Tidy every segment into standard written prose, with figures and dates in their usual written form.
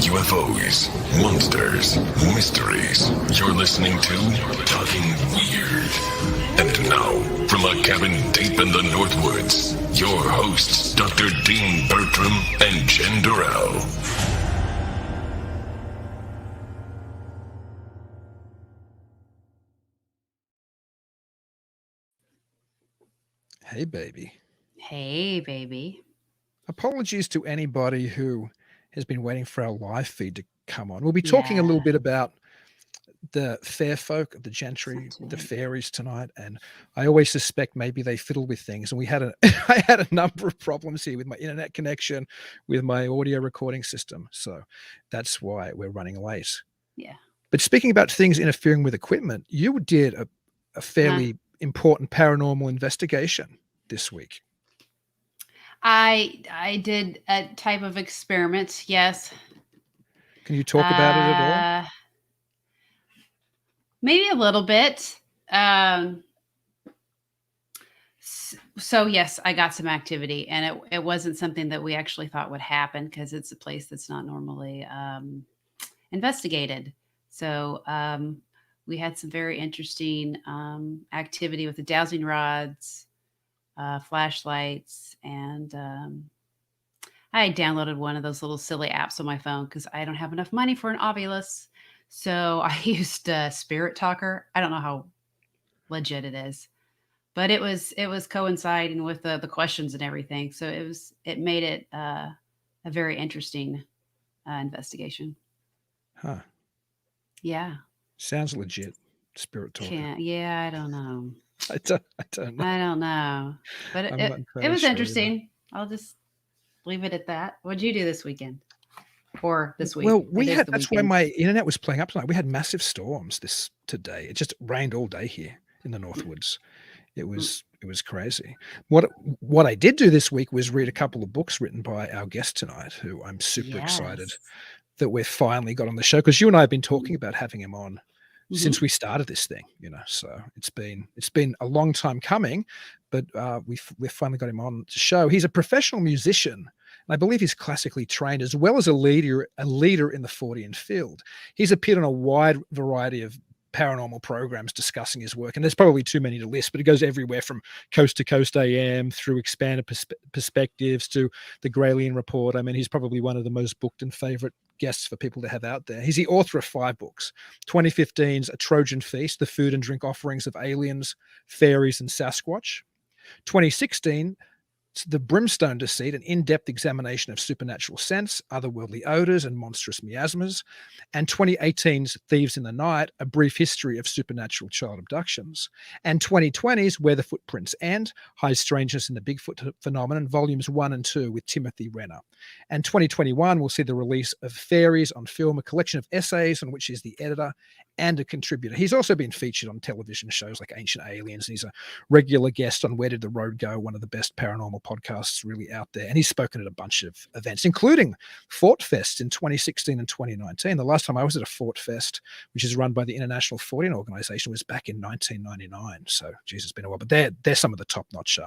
UFOs, monsters, mysteries. You're listening to Talking Weird. And now, from a cabin deep in the Northwoods, your hosts, Dr. Dean Bertram and Jen Durrell. Hey, baby. Hey, baby. Apologies to anybody who has been waiting for our live feed to come on. We'll be talking a little bit about the fair folk, the gentry, the fairies tonight, and I always suspect maybe they fiddle with things. And we had I had a number of problems here with my internet connection, with my audio recording system, so that's why we're running late. Yeah. But speaking about things interfering with equipment, you did a fairly important paranormal investigation this week. I did a type of experiment, yes. Can you talk about it at all? Maybe a little bit. So yes, I got some activity, and it wasn't something that we actually thought would happen because it's a place that's not normally investigated. So we had some very interesting activity with the dowsing rods, flashlights, and I downloaded one of those little silly apps on my phone because I don't have enough money for an Ovilus. So I used Spirit Talker. I don't know how legit it is, but it was coinciding with the questions and everything. So it made it a very interesting investigation. Huh. Yeah. Sounds legit. Spirit Talker. Yeah, I don't know. I don't know. I don't know. But it was interesting. I'll just leave it at that. What'd you do this weekend? Or this week? Well, that's why my internet was playing up tonight. We had massive storms today. It just rained all day here in the Northwoods. It was crazy. What I did do this week was read a couple of books written by our guest tonight, who I'm super excited that we've finally got on the show, because you and I have been talking about having him on since we started this thing, so it's been a long time coming, but we've finally got him on the show. He's a professional musician, and I believe he's classically trained, as well as a leader in the Fortean field. He's appeared on a wide variety of paranormal programs discussing his work, and there's probably too many to list, but it goes everywhere from Coast to Coast AM through Expanded Perspectives to the Graylian Report. I mean, he's probably one of the most booked and favorite guests for people to have out there. He's the author of 5 books: 2015's A Trojan Feast, The Food and Drink Offerings of Aliens, Fairies, and Sasquatch; 2016, The Brimstone Deceit, an in-depth examination of supernatural scents, otherworldly odors, and monstrous miasmas; and 2018's Thieves in the Night, a brief history of supernatural child abductions; and 2020's Where the Footprints End, High Strangeness in the Bigfoot Phenomenon, volumes 1 and 2 with Timothy Renner. And 2021 will see the release of Fairies on Film, a collection of essays on which he's the editor and a contributor. He's also been featured on television shows like Ancient Aliens, and he's a regular guest on Where Did the Road Go, one of the best paranormal podcasts really out there. And he's spoken at a bunch of events, including Fort Fest in 2016 and 2019. The last time I was at a Fort Fest, which is run by the International Fortean Organization, was back in 1999. So, geez, it's been a while. But they're some of the top-notch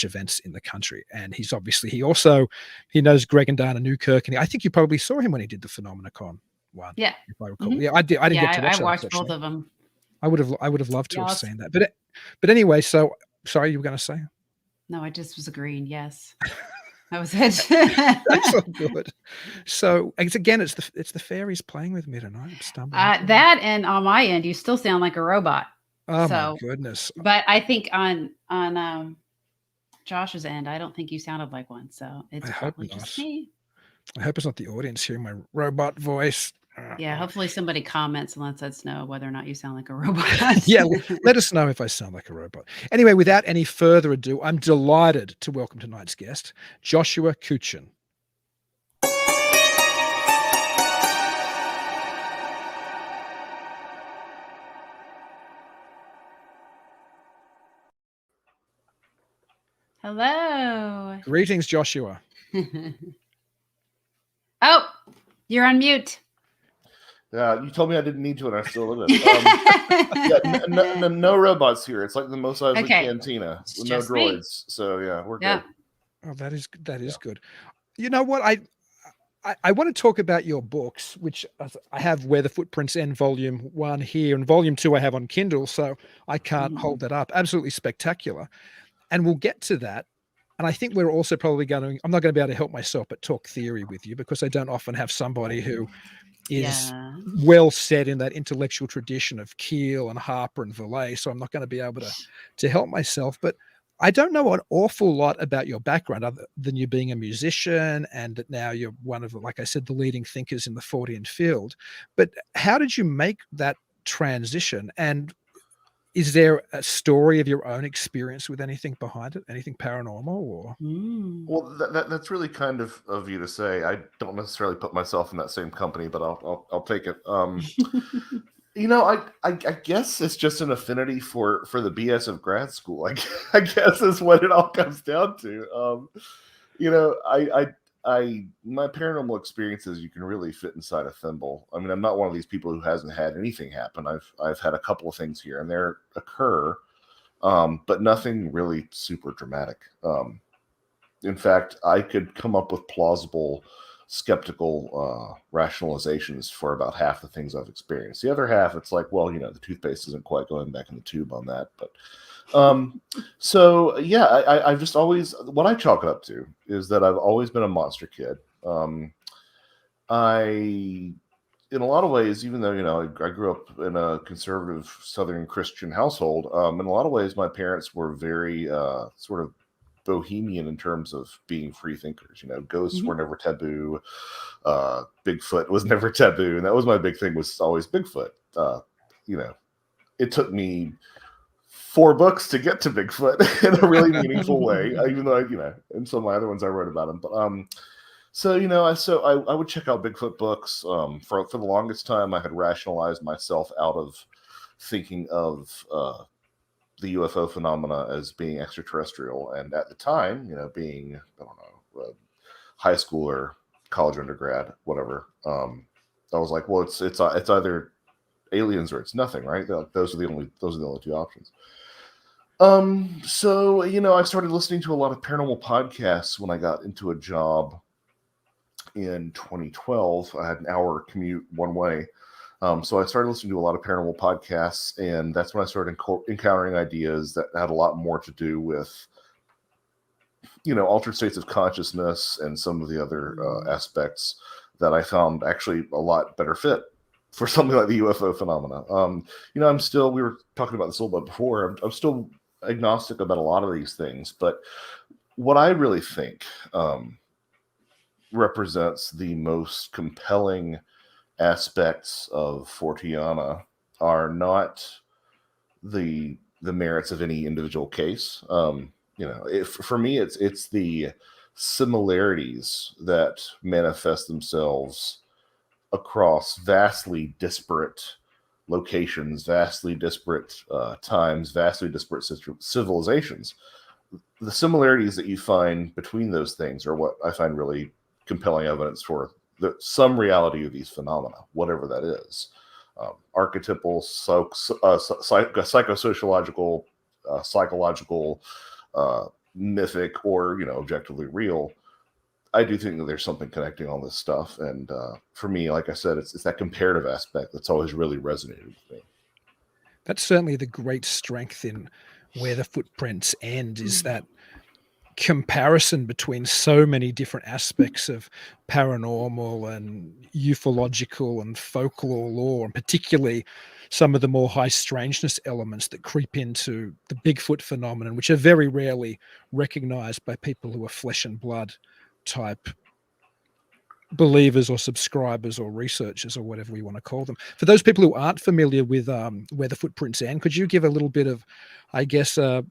events in the country. And he knows Greg and Dana Newkirk, and I think you probably saw him when he did the PhenomenaCon one. Yeah, if I recall. Yeah, I didn't get to watch that. I watched both of them. I would have loved to have seen that. But anyway, so sorry, you were going to say? No, I just was agreeing. Yes, that was it. That's all good. So it's the fairies playing with me tonight. I'm stumbling. That, and on my end, you still sound like a robot. Oh my goodness! But I think on Josh's end, I don't think you sounded like one. So it's probably just me. I hope it's not the audience hearing my robot voice. Yeah, hopefully somebody comments and lets us know whether or not you sound like a robot. Yeah, let us know if I sound like a robot. Anyway, without any further ado, I'm delighted to welcome tonight's guest, Joshua Cutchin. Hello. Greetings, Joshua. Oh, you're on mute. You told me I didn't need to, and I still didn't. No robots here. It's like the Mos Eisley Cantina with no droids. Me. So yeah, we're good. Oh, that is good. You know what? I want to talk about your books, which I have Where the Footprints End Volume 1 here, and Volume 2 I have on Kindle, so I can't hold that up. Absolutely spectacular. And we'll get to that. And I think we're also probably I'm not going to be able to help myself but talk theory with you, because I don't often have somebody who is Yeah. well set in that intellectual tradition of Keel and Harper and Vallée. So I'm not going to be able to help myself. But I don't know an awful lot about your background other than you being a musician, and that now you're one of the, like I said, the leading thinkers in the Fortean field. But how did you make that transition? And is there a story of your own experience with anything behind it? Anything paranormal or? Well, that's really kind of you to say. I don't necessarily put myself in that same company, but I'll take it. I guess it's just an affinity for the BS of grad school. I guess is what it all comes down to. My paranormal experiences, you can really fit inside a thimble. I mean, I'm not one of these people who hasn't had anything happen. I've had a couple of things here and there occur, but nothing really super dramatic. In fact, I could come up with plausible, skeptical rationalizations for about half the things I've experienced. The other half, it's like, well, the toothpaste isn't quite going back in the tube on that. But so yeah, I've just always, what I chalk it up to is that I've always been a monster kid. In a lot of ways, even though I grew up in a conservative Southern Christian household, in a lot of ways my parents were very sort of bohemian in terms of being free thinkers. Ghosts were never taboo. Bigfoot was never taboo, and that was my big thing, was always Bigfoot. It took me 4 books to get to Bigfoot in a really meaningful way, even though and some of my other ones I wrote about him. But I would check out Bigfoot books. For the longest time, I had rationalized myself out of thinking of the UFO phenomena as being extraterrestrial. And at the time, being, I don't know, high school or college undergrad, whatever, I was like, well, it's either aliens or it's nothing, right? Those are the only 2 options. So I started listening to a lot of paranormal podcasts when I got into a job in 2012. I had an hour commute one way. So I started listening to a lot of paranormal podcasts, and that's when I started encountering ideas that had a lot more to do with, altered states of consciousness and some of the other aspects that I found actually a lot better fit for something like the UFO phenomena. I'm still, we were talking about this a little bit before, I'm still agnostic about a lot of these things, but what I really think represents the most compelling aspects of Forteana are not the merits of any individual case. For me, it's the similarities that manifest themselves across vastly disparate locations, vastly disparate times, vastly disparate civilizations. The similarities that you find between those things are what I find really compelling evidence for some reality of these phenomena, whatever that is. Archetypal, psychosociological, psychological, mythic, or objectively real. I do think that there's something connecting all this stuff, and for me, like I said, it's that comparative aspect that's always really resonated with me. That's certainly the great strength in Where the Footprints End, is that comparison between so many different aspects of paranormal and ufological and folklore lore, and particularly some of the more high strangeness elements that creep into the Bigfoot phenomenon, which are very rarely recognized by people who are flesh and blood type believers or subscribers or researchers or whatever we want to call them. For those people who aren't familiar with Where the Footprints End, could you give a little bit of, I guess, an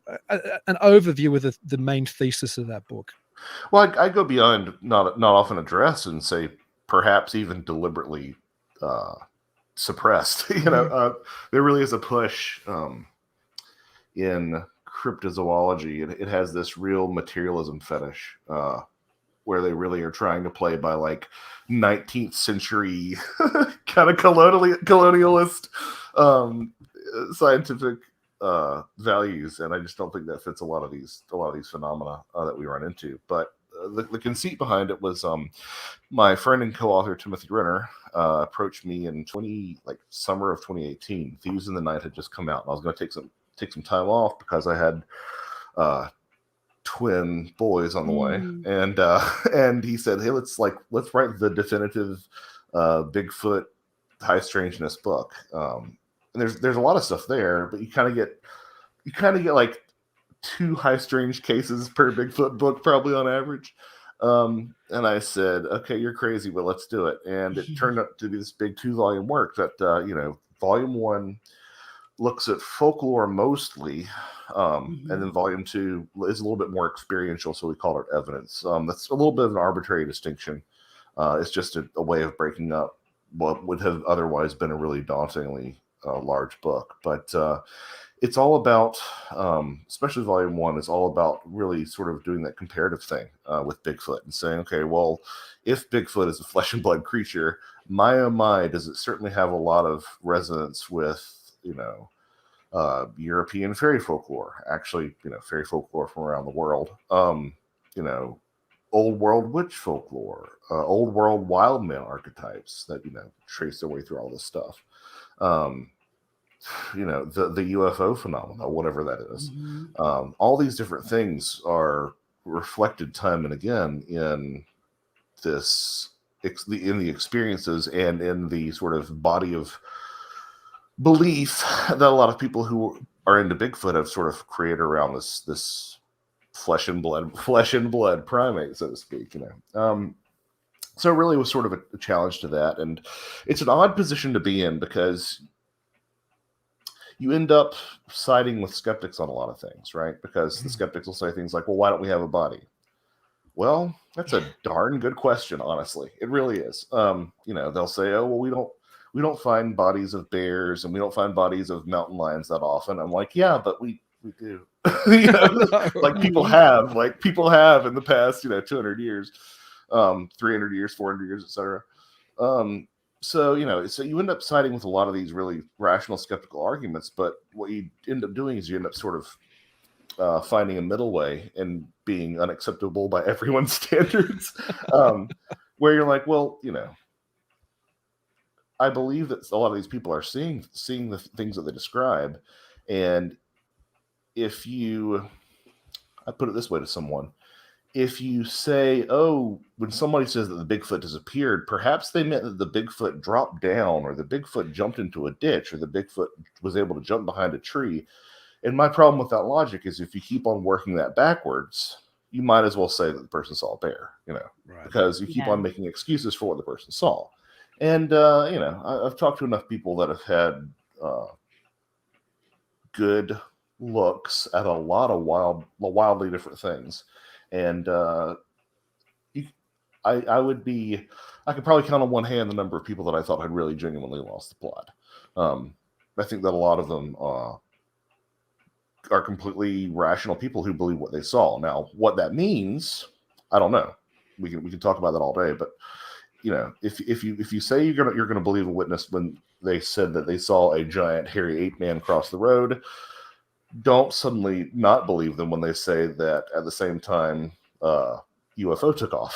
overview of the main thesis of that book? Well, I go beyond not often addressed and say perhaps even deliberately suppressed. There really is a push in cryptozoology. It has this real materialism fetish where they really are trying to play by like 19th century kind of colonialist scientific values, and I just don't think that fits a lot of these phenomena that we run into. But the conceit behind it was my friend and co-author Timothy Renner approached me in summer of 2018. Thieves in the Night had just come out, and I was going to take some time off because I had twin boys on the way, and he said, hey, let's write the definitive Bigfoot high strangeness book. And there's a lot of stuff there, but you kind of get like 2 high strange cases per Bigfoot book probably on average. And I said, okay, you're crazy, but let's do it. And it turned out to be this big 2-volume work that volume 1 looks at folklore mostly, and then volume 2 is a little bit more experiential, so we call it evidence. That's a little bit of an arbitrary distinction. It's just a way of breaking up what would have otherwise been a really dauntingly large book. But it's all about, especially volume 1, is all about really sort of doing that comparative thing with Bigfoot and saying, okay, well, if Bigfoot is a flesh and blood creature, my oh my, does it certainly have a lot of resonance with, European fairy folklore, actually, fairy folklore from around the world, old world witch folklore, old world wild man archetypes that, trace their way through all this stuff. The UFO phenomena, whatever that is. All these different things are reflected time and again in the experiences and in the sort of body of belief that a lot of people who are into Bigfoot have sort of created around this flesh and blood primate, so to speak. So it really was sort of a challenge to that, and it's an odd position to be in because you end up siding with skeptics on a lot of things, right? Because the skeptics will say things like, well, why don't we have a body? Well, that's a darn good question, honestly. It really is. They'll say, oh, well, we don't find bodies of bears and we don't find bodies of mountain lions that often. I'm like, yeah, but we do. Like people have in the past, 200 years, 300 years, 400 years, etc. So you end up siding with a lot of these really rational skeptical arguments, but what you end up doing is you end up sort of finding a middle way and being unacceptable by everyone's standards, where you're like, well, I believe that a lot of these people are seeing the things that they describe, and I put it this way to someone. If you say, oh, when somebody says that the Bigfoot disappeared, perhaps they meant that the Bigfoot dropped down, or the Bigfoot jumped into a ditch, or the Bigfoot was able to jump behind a tree. And my problem with that logic is if you keep on working that backwards, you might as well say that the person saw a bear, right. Because you keep on making excuses for what the person saw. And, I've talked to enough people that have had good looks at a lot of wildly different things. And I could probably count on one hand the number of people that I thought had really genuinely lost the plot. I think that a lot of them are completely rational people who believe what they saw. Now, what that means, I don't know. We can talk about that all day, but if you say you're gonna believe a witness when they said that they saw a giant hairy ape man cross the road, don't suddenly not believe them when they say that at the same time UFO took off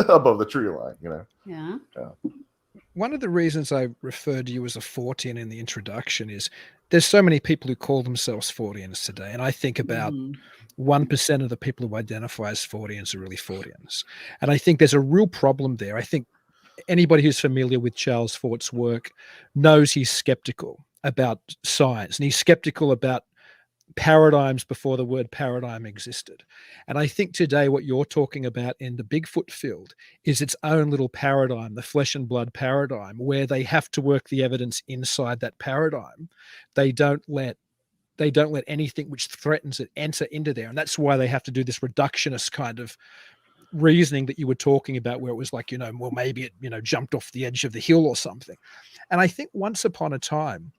above the tree line. Yeah. One of the reasons I referred to you as a Fortean in the introduction is there's so many people who call themselves Forteans today, and I think about 1% of the people who identify as Forteans are really Forteans. And I think there's a real problem there. I think anybody who's familiar with Charles Fort's work knows he's skeptical about science, and he's skeptical about paradigms before the word paradigm existed. And I think today what you're talking about in the Bigfoot field is its own little paradigm, the flesh and blood paradigm, where they have to work the evidence inside that paradigm. They don't let anything which threatens it enter into there. And that's why they have to do this reductionist kind of reasoning that you were talking about, where it was like, well, maybe it, jumped off the edge of the hill or something. And I think once upon a time,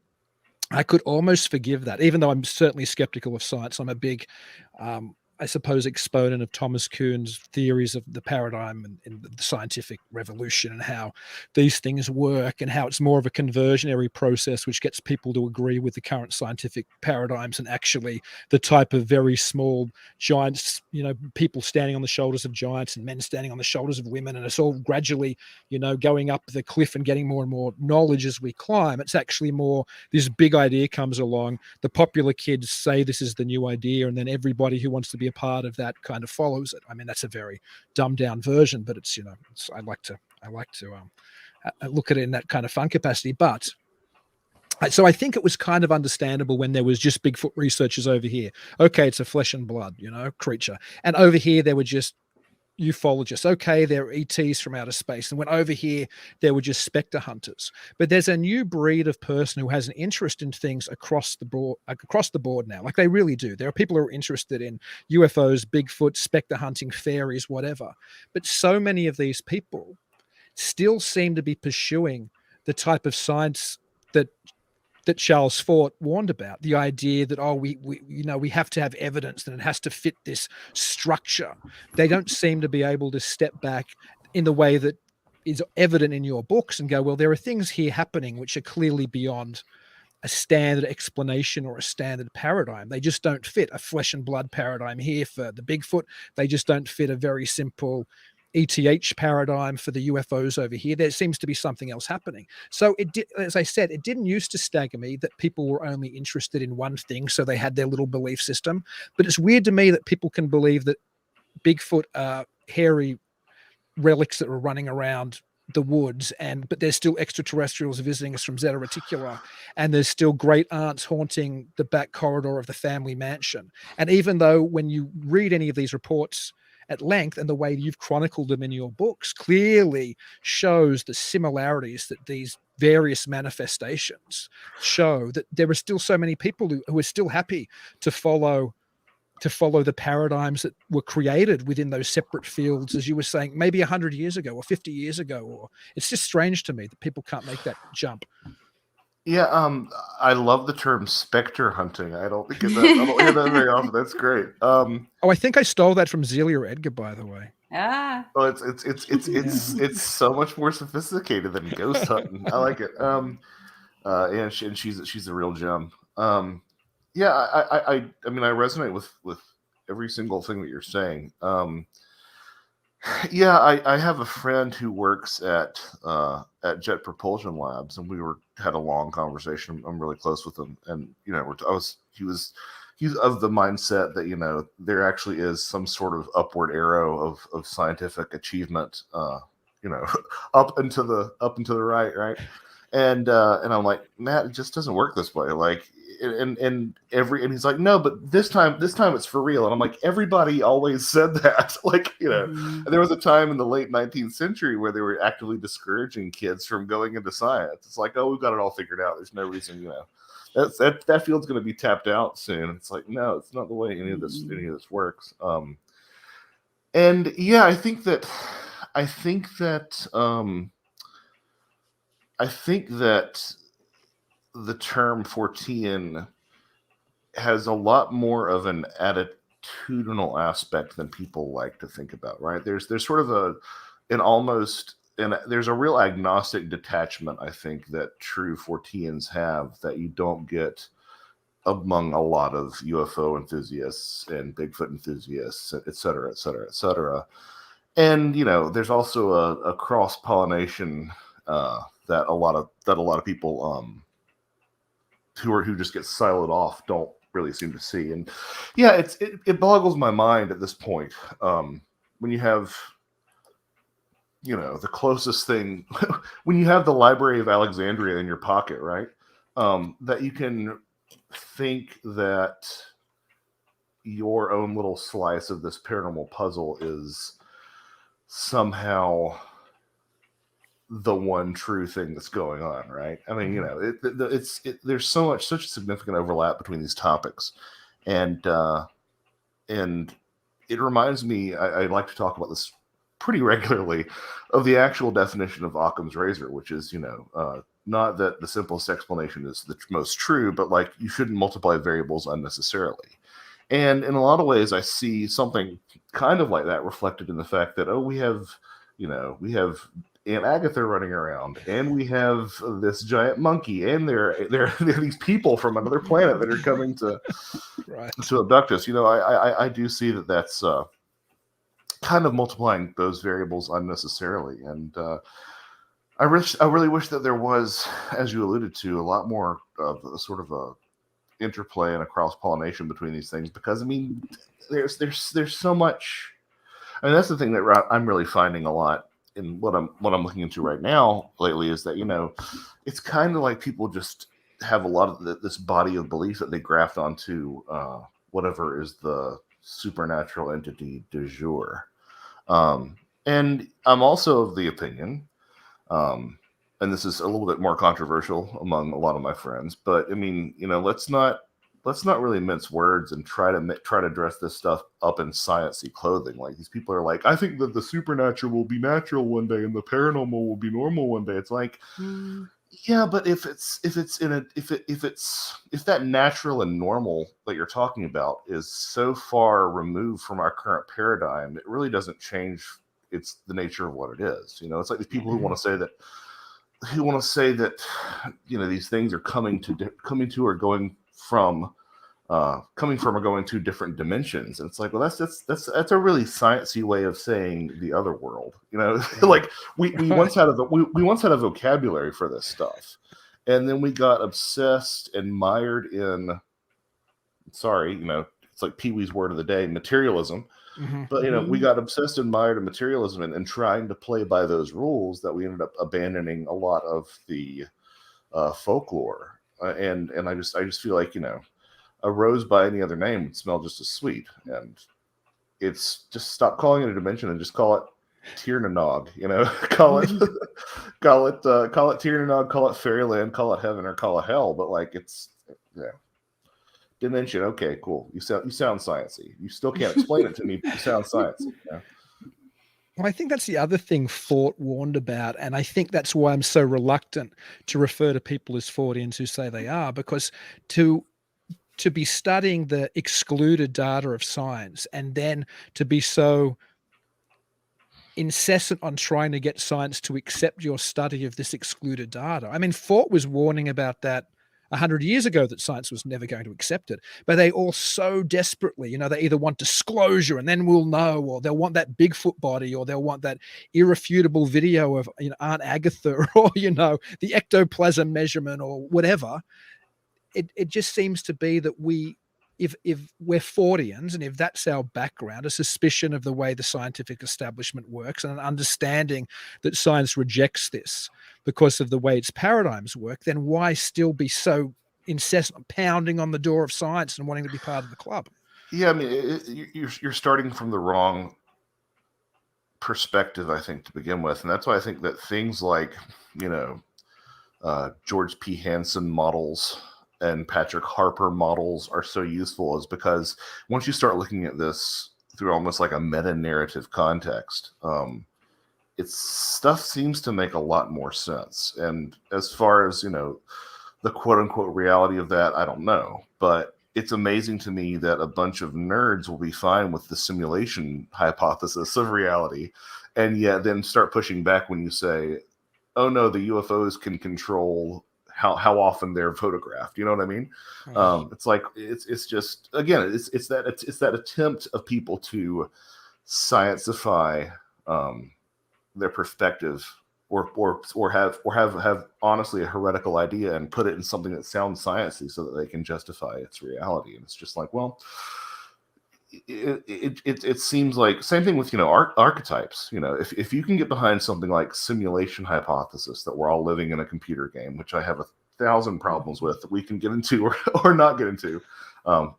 I could almost forgive that, even though I'm certainly skeptical of science. I'm a big I suppose, exponent of Thomas Kuhn's theories of the paradigm and the scientific revolution, and how these things work, and how it's more of a conversionary process which gets people to agree with the current scientific paradigms, and actually the type of very small giants, people standing on the shoulders of giants and men standing on the shoulders of women, and it's all gradually, going up the cliff and getting more and more knowledge as we climb. It's actually more this big idea comes along, the popular kids say this is the new idea, and then everybody who wants to be a part of that kind of follows it. I mean, that's a very dumbed down version, but it's, I like to look at it in that kind of fun capacity. But so I think it was kind of understandable when there was just Bigfoot researchers over here. Okay, it's a flesh and blood, creature. And over here, there were just ufologists. Okay, they're ETs from outer space. And when over here, there were just specter hunters. But there's a new breed of person who has an interest in things across the board now. Like, they really do. There are people who are interested in UFOs, Bigfoot, specter hunting, fairies, whatever. But so many of these people still seem to be pursuing the type of science that Charles Fort warned about, the idea that, we have to have evidence and it has to fit this structure. They don't seem to be able to step back in the way that is evident in your books and go, well, there are things here happening which are clearly beyond a standard explanation or a standard paradigm. They just don't fit a flesh and blood paradigm here for the Bigfoot. They just don't fit a very simple ETH paradigm for the UFOs over here. There seems to be something else happening. So as I said, it didn't used to stagger me that people were only interested in one thing, so they had their little belief system. But it's weird to me that people can believe that Bigfoot are hairy relics that are running around the woods, but there's still extraterrestrials visiting us from Zeta Reticuli, and there's still great aunts haunting the back corridor of the family mansion. And even though when you read any of these reports at length, and the way you've chronicled them in your books clearly shows the similarities that these various manifestations show, that there are still so many people who are still happy to follow the paradigms that were created within those separate fields, as you were saying, maybe 100 years ago or 50 years ago. Or it's just strange to me that people can't make that jump. Yeah, I love the term specter hunting. I don't hear that very often. That's great. I think I stole that from Zelia Edgar, by the way. Ah. Oh, it's so much more sophisticated than ghost hunting. I like it. And she's a real gem. Yeah, I mean, I resonate with every single thing that you're saying. Yeah, I have a friend who works at Jet Propulsion Labs, and we had a long conversation. I'm really close with him, and he's of the mindset that there actually is some sort of upward arrow of scientific achievement, up and to the right, and I'm like, Matt, it just doesn't work this way, like. And he's like, no, but this time it's for real. And I'm like, everybody always said that. Like, there was a time in the late 19th century where they were actively discouraging kids from going into science. It's like, oh, we've got it all figured out. There's no reason, that field's going to be tapped out soon. It's like, no, it's not the way any of this works. And yeah, I think that the term Fortean has a lot more of an attitudinal aspect than people like to think about, right? There's sort of there's a real agnostic detachment, I think, that true Forteans have that you don't get among a lot of UFO enthusiasts and Bigfoot enthusiasts, et cetera, et cetera, et cetera. And, there's also a cross-pollination that a lot of people who just get siloed off don't really seem to see. And yeah, it boggles my mind at this point, when you have the closest thing when you have the Library of Alexandria in your pocket, right, that you can think that your own little slice of this paranormal puzzle is somehow the one true thing that's going on, right? I mean, there's such a significant overlap between these topics, and it reminds me, I like to talk about this pretty regularly, of the actual definition of Occam's razor, which is, not that the simplest explanation is the most true, but like, you shouldn't multiply variables unnecessarily. And in a lot of ways, I see something kind of like that reflected in the fact that, oh, we have Aunt Agatha running around, and we have this giant monkey, and there are these people from another planet that are coming to Right. abduct us. I do see that that's kind of multiplying those variables unnecessarily, and I really wish that there was, as you alluded to, a lot more of a sort of a interplay and a cross pollination between these things, because I mean, there's so much. I mean, that's the thing that I'm really finding a lot in what I'm looking into right now lately, is that it's kind of like people just have a lot of this body of belief that they graft onto whatever is the supernatural entity du jour. And I'm also of the opinion, and this is a little bit more controversial among a lot of my friends, but I mean, let's not really mince words and try to dress this stuff up in sciencey clothing. Like, these people are like, I think that the supernatural will be natural one day and the paranormal will be normal one day. It's like, yeah, but if that natural and normal that you're talking about is so far removed from our current paradigm, it really doesn't change the nature of what it is. It's like these people who want to say that these things are coming to or going from or going to different dimensions, and it's like, well, that's a really sciencey way of saying the other world. Like we once had a vocabulary for this stuff, and then we got obsessed and mired in, sorry, it's like Pee-wee's word of the day, materialism. But we got obsessed and mired in materialism and trying to play by those rules, that we ended up abandoning a lot of the folklore. And I just feel like a rose by any other name would smell just as sweet. And it's just, stop calling it a dimension and just call it Tirnanog. Call it Tirnanog, call it fairyland, call it heaven, or call it hell. But like, it's dimension. Okay, cool. You sound sciencey. You still can't explain it to me, but you sound sciencey. Well, I think that's the other thing Fort warned about, and I think that's why I'm so reluctant to refer to people as Fortians who say they are, because to be studying the excluded data of science, and then to be so incessant on trying to get science to accept your study of this excluded data. I mean, Fort was warning about that 100 years ago, that science was never going to accept it, but they all so desperately, they either want disclosure and then we'll know, or they'll want that Bigfoot body, or they'll want that irrefutable video of Aunt Agatha, or the ectoplasm measurement, or whatever. It just seems to be that if we're Fortians, and if that's our background, a suspicion of the way the scientific establishment works, and an understanding that science rejects this because of the way its paradigms work, then why still be so incessant pounding on the door of science and wanting to be part of the club? Yeah, I mean, you're starting from the wrong perspective, I think, to begin with, and that's why I think that things like George P. Hansen models and Patrick Harper models are so useful, is because once you start looking at this through almost like a meta-narrative context, its stuff seems to make a lot more sense. And as far as the quote-unquote reality of that, I don't know, but it's amazing to me that a bunch of nerds will be fine with the simulation hypothesis of reality, and yet then start pushing back when you say, oh no, the UFOs can control how often they're photographed. You know what I mean? It's like, it's just, again, it's that attempt of people to sciencify their perspective, or have honestly a heretical idea and put it in something that sounds sciencey so that they can justify its reality. And it's just like, well, it seems like same thing with archetypes. If you can get behind something like simulation hypothesis, that we're all living in a computer game, which I have 1,000 problems with, that we can get into or not get into,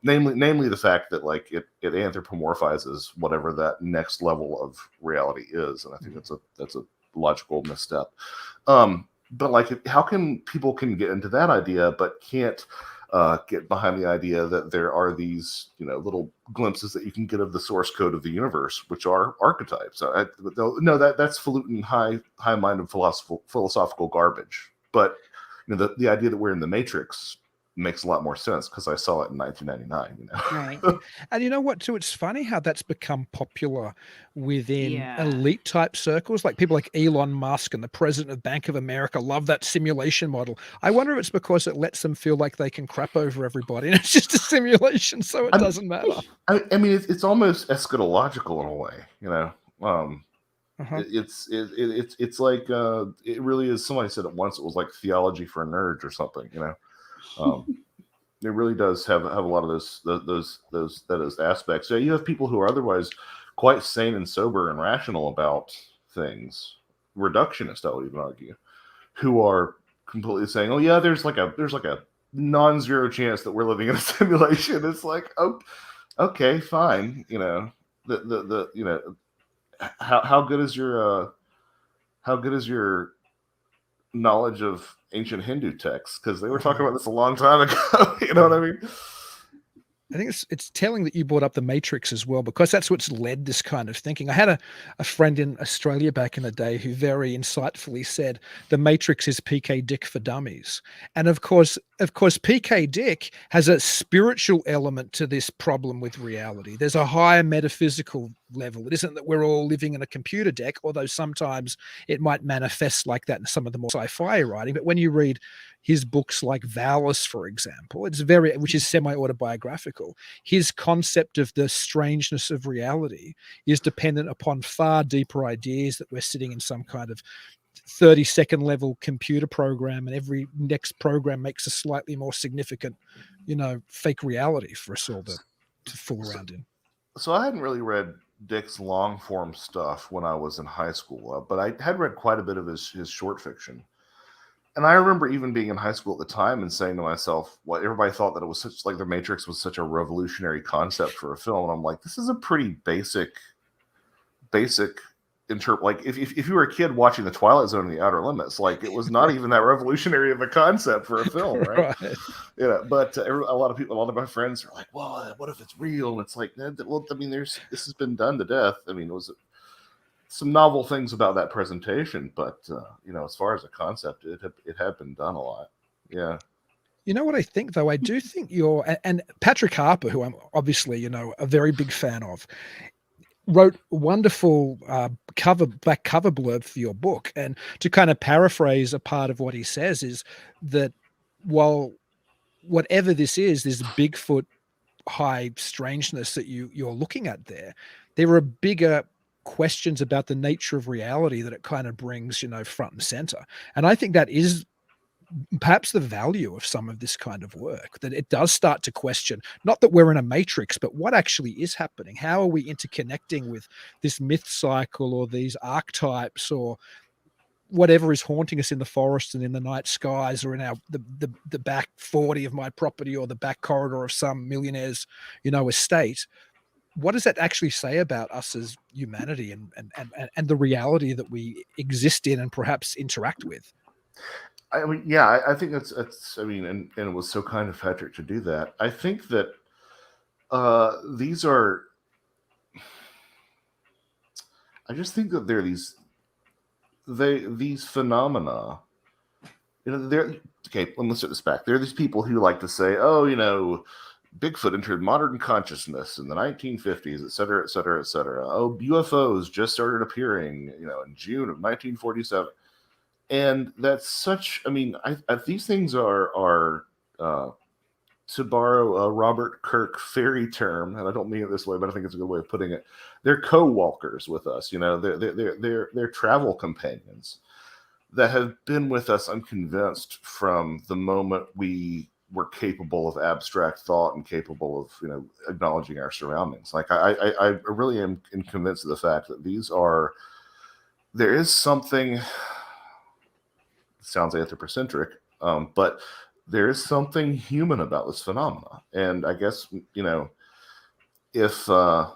namely the fact that like it anthropomorphizes whatever that next level of reality is, and I think that's a logical misstep. But like, how can people get into that idea but can't get behind the idea that there are these little glimpses that you can get of the source code of the universe, which are archetypes? No, that's falutin, high-minded philosophical garbage. But the idea that we're in the Matrix makes a lot more sense because I saw it in 1999. Right. And you know what, too? It's funny how that's become popular within Yeah. elite type circles. Like people like Elon Musk and the president of Bank of America love that simulation model. I wonder if it's because it lets them feel like they can crap over everybody and it's just a simulation, so it I'm- doesn't matter. I mean, it's almost eschatological in a way. Uh-huh. It's like it really is. Somebody said it once. It was like theology for nerds or something. It really does have a lot of those aspects. Yeah, you have people who are otherwise quite sane and sober and rational about things, reductionist, I would even argue, who are completely saying, "Oh yeah, there's like a non-zero chance that we're living in a simulation." It's like, oh, okay, fine. How good is your knowledge of ancient Hindu texts? Because they were talking about this a long time ago. You know what I mean? I think it's telling that you brought up the Matrix as well, because that's what's led this kind of thinking. I had a friend in Australia back in the day who very insightfully said the Matrix is PK Dick for dummies. And of course, PK Dick has a spiritual element to this problem with reality. There's a higher metaphysical level. It isn't that we're all living in a computer deck, although sometimes it might manifest like that in some of the more sci-fi writing. But when you read his books like Valis, for example, which is semi-autobiographical, his concept of the strangeness of reality is dependent upon far deeper ideas that we're sitting in some kind of 30-second level computer program, and every next program makes a slightly more significant, fake reality for us all to fool around in. So I hadn't really read Dick's long form stuff when I was in high school, but I had read quite a bit of his short fiction. And I remember even being in high school at the time and saying to myself, well, everybody thought that it was such, like, the Matrix was such a revolutionary concept for a film. And I'm like, this is a pretty basic like if you were a kid watching The Twilight Zone and The Outer Limits, like, it was not even that revolutionary of a concept for a film, right? Right. But a lot of my friends are like, well, what if it's real? And it's like, well, I mean, this has been done to death. I mean, it was some novel things about that presentation, but as far as a concept, it had been done a lot. Yeah. You know what I think, though? I do think and Patrick Harper, who I'm obviously, a very big fan of, wrote a wonderful back cover blurb for your book. And to kind of paraphrase a part of what he says is that while whatever this is Bigfoot high strangeness that you're looking at there are bigger questions about the nature of reality that it kind of brings, front and center. And I think that is perhaps the value of some of this kind of work, that it does start to question, not that we're in a matrix, but what actually is happening. How are we interconnecting with this myth cycle or these archetypes or whatever is haunting us in the forest and in the night skies or in the back 40 of my property or the back corridor of some millionaire's, estate. What does that actually say about us as humanity and the reality that we exist in and perhaps interact with? I mean, yeah, I think that's. I mean, and it was so kind of Patrick to do that. I think that these are. I just think that there are these phenomena. They're okay. Let's set this back. There are these people who like to say, "Oh, Bigfoot entered modern consciousness in the 1950s, et cetera, et cetera, et cetera. Oh, UFOs just started appearing, in June of 1947." And that's such. I mean, these things are to borrow a Robert Kirk fairy term, and I don't mean it this way, but I think it's a good way of putting it. They're co-walkers with us. They're travel companions that have been with us, I'm convinced, from the moment we were capable of abstract thought and capable of acknowledging our surroundings. Like I really am convinced of the fact that there is something. Sounds anthropocentric, but there is something human about this phenomena. And I guess if a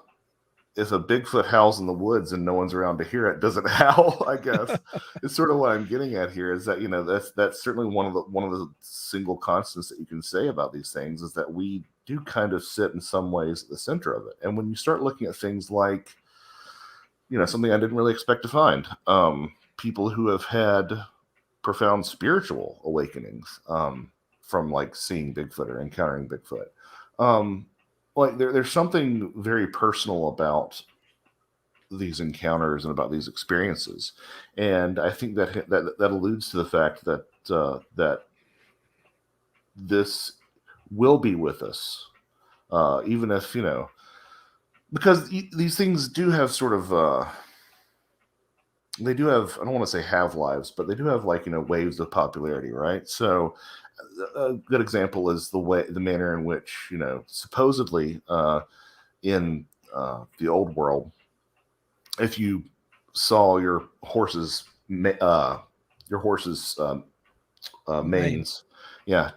Bigfoot howls in the woods and no one's around to hear it, doesn't howl, I guess is sort of what I'm getting at here. Is that that's certainly one of the single constants that you can say about these things, is that we do kind of sit in some ways at the center of it. And when you start looking at things like something I didn't really expect to find, people who have had profound spiritual awakenings, from like seeing Bigfoot or encountering Bigfoot. Like there's something very personal about these encounters and about these experiences, and I think that alludes to the fact that that this will be with us, even if because these things do have sort of they do have, I don't want to say have lives, but they do have like waves of popularity, right? So a good example is the manner in which supposedly in the old world, if you saw your horse's manes,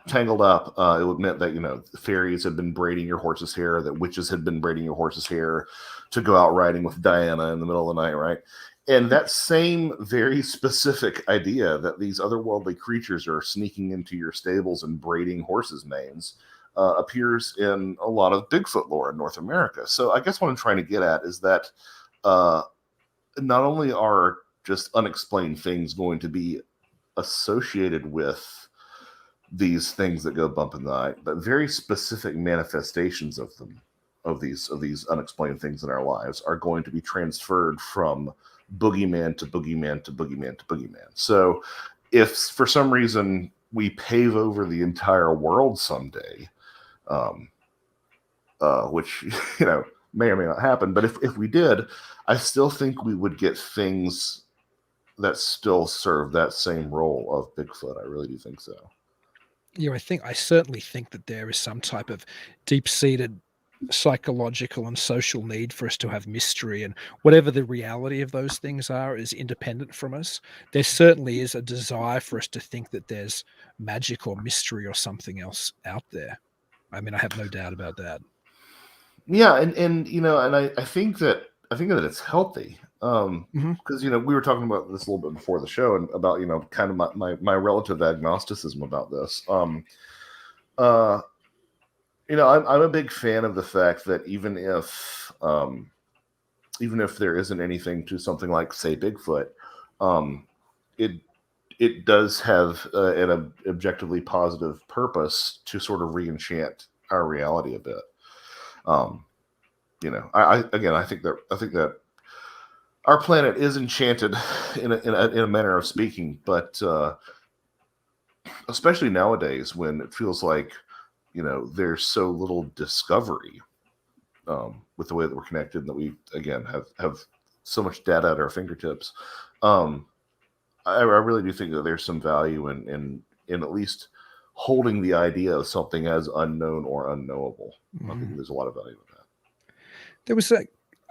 tangled up, it would meant that the fairies had been braiding your horse's hair, that witches had been braiding your horse's hair to go out riding with Diana in the middle of the night, right? And that same very specific idea that these otherworldly creatures are sneaking into your stables and braiding horses' manes appears in a lot of Bigfoot lore in North America. So I guess what I'm trying to get at is that not only are just unexplained things going to be associated with these things that go bump in the night, but very specific manifestations of them, of these unexplained things in our lives, are going to be transferred from boogeyman to boogeyman to boogeyman to boogeyman. So if for some reason we pave over the entire world someday, which may or may not happen, but if we did, I still think we would get things that still serve that same role of Bigfoot. I really do think so. Yeah, I certainly think that there is some type of deep-seated psychological and social need for us to have mystery, and whatever the reality of those things are is independent from us. There certainly is a desire for us to think that there's magic or mystery or something else out there. I mean, I have no doubt about that. Yeah, and I think that it's healthy. Because we were talking about this a little bit before the show, and about kind of my relative agnosticism about this. I'm a big fan of the fact that even if there isn't anything to something like, say, Bigfoot, it does have an objectively positive purpose to sort of re-enchant our reality a bit. I think that our planet is enchanted in a manner of speaking, but especially nowadays when it feels like there's so little discovery with the way that we're connected, and that we again have so much data at our fingertips. I really do think that there's some value in at least holding the idea of something as unknown or unknowable. I think there's a lot of value in that. There was a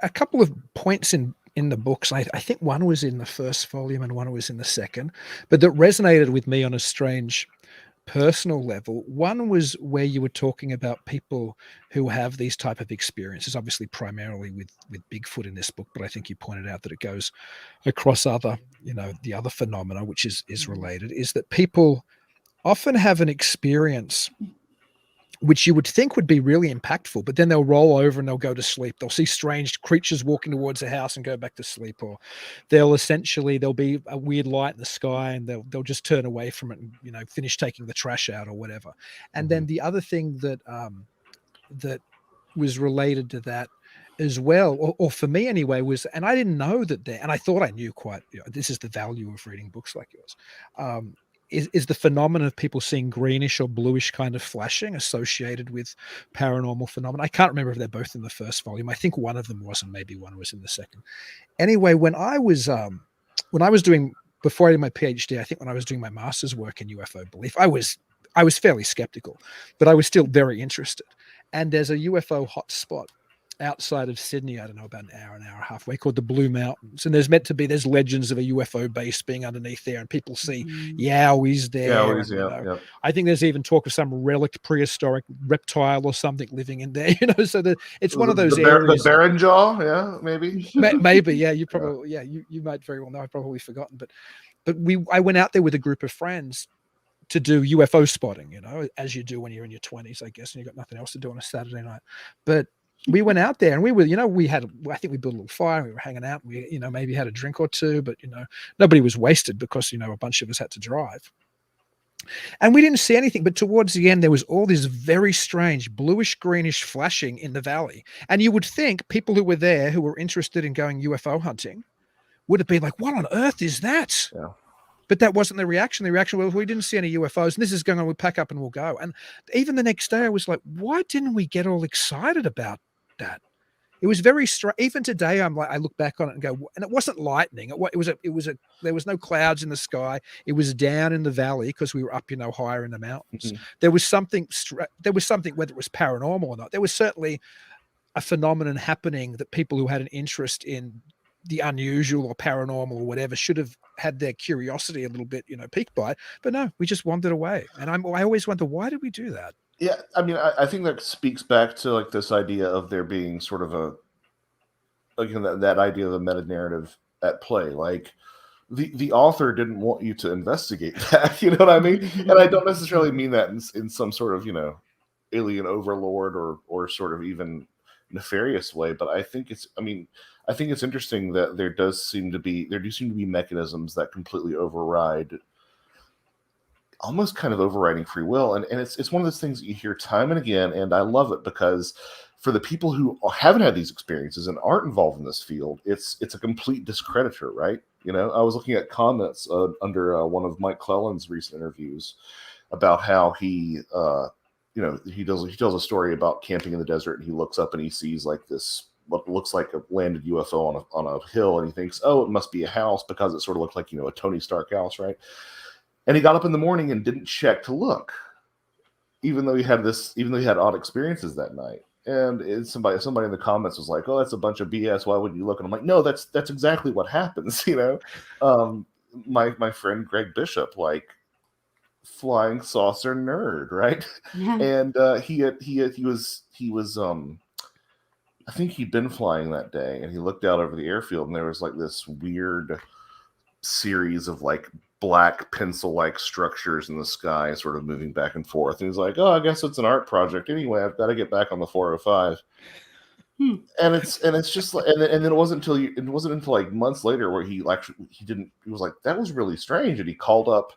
couple of points in the books. I think one was in the first volume and one was in the second, but that resonated with me on a strange personal level. One was where you were talking about people who have these type of experiences, obviously primarily with Bigfoot in this book, but I think you pointed out that it goes across other, the other phenomena, which is related, is that people often have an experience which you would think would be really impactful, but then they'll roll over and they'll go to sleep. They'll see strange creatures walking towards a house and go back to sleep, or there'll be a weird light in the sky and they'll just turn away from it and finish taking the trash out or whatever. And then the other thing that that was related to that as well, or for me anyway, was, and I didn't know that and I thought I knew quite, this is the value of reading books like yours, is the phenomenon of people seeing greenish or bluish kind of flashing associated with paranormal phenomena. I can't remember if they're both in the first volume. I think one of them was, and maybe one was in the second. Anyway, when I was doing, before I did my PhD, I think when I was doing my master's work in UFO belief, I was fairly skeptical, but I was still very interested. And there's a UFO hotspot outside of Sydney, I don't know, about an hour and a half away, called the Blue Mountains. And there's legends of a UFO base being underneath there, and people see Yowies there. Yowies, yeah. I think there's even talk of some relict prehistoric reptile or something living in there, so it's one of those areas. The Baron Jaw, yeah, maybe. Maybe, yeah. You probably, you might very well know. I've probably forgotten, but I went out there with a group of friends to do UFO spotting, as you do when you're in your 20s, I guess, and you've got nothing else to do on a Saturday night. But we went out there and we were, I think we built a little fire. We were hanging out. We, maybe had a drink or two, but, nobody was wasted because, a bunch of us had to drive. And we didn't see anything, but towards the end, there was all this very strange bluish greenish flashing in the valley. And you would think people who were there, who were interested in going UFO hunting, would have been like, what on earth is that? Yeah. But that wasn't the reaction. The reaction was, we didn't see any UFOs. And this is going on, we'll pack up and we'll go. And even the next day, I was like, why didn't we get all excited about that? It was very strange. Even today, I'm like, I look back on it and go, and it wasn't lightning. There was no clouds in the sky. It was down in the valley because we were up, higher in the mountains. Mhm. There was something, whether it was paranormal or not, there was certainly a phenomenon happening that people who had an interest in the unusual or paranormal or whatever should have had their curiosity a little bit, piqued by it. But no, we just wandered away. And I always wonder, why did we do that? Yeah, I mean, I think that speaks back to like this idea of there being sort of that idea of the meta narrative at play. Like the author didn't want you to investigate that, you know what I mean? And I don't necessarily mean that in some sort of alien overlord or sort of even nefarious way, but I think it's interesting that there do seem to be mechanisms that completely almost kind of overriding free will. And it's one of those things that you hear time and again. And I love it because for the people who haven't had these experiences and aren't involved in this field, it's a complete discreditor, right? I was looking at comments under one of Mike Clellan's recent interviews about how he tells a story about camping in the desert, and he looks up and he sees like this, what looks like a landed UFO on a hill. And he thinks, oh, it must be a house because it sort of looked like, a Tony Stark house, right? And he got up in the morning and didn't check to look, even though he had odd experiences that night. And somebody in the comments was like, "Oh, that's a bunch of BS. Why wouldn't you look?" And I'm like, "No, that's exactly what happens." My friend Greg Bishop, like flying saucer nerd, right? Yeah. And he was I think he'd been flying that day, and he looked out over the airfield, and there was like this weird series of like black pencil-like structures in the sky sort of moving back and forth. And he's like, oh, I guess it's an art project. Anyway, I've got to get back on the 405. And it's just like, and then it wasn't until like months later where he was like, that was really strange. And he called up,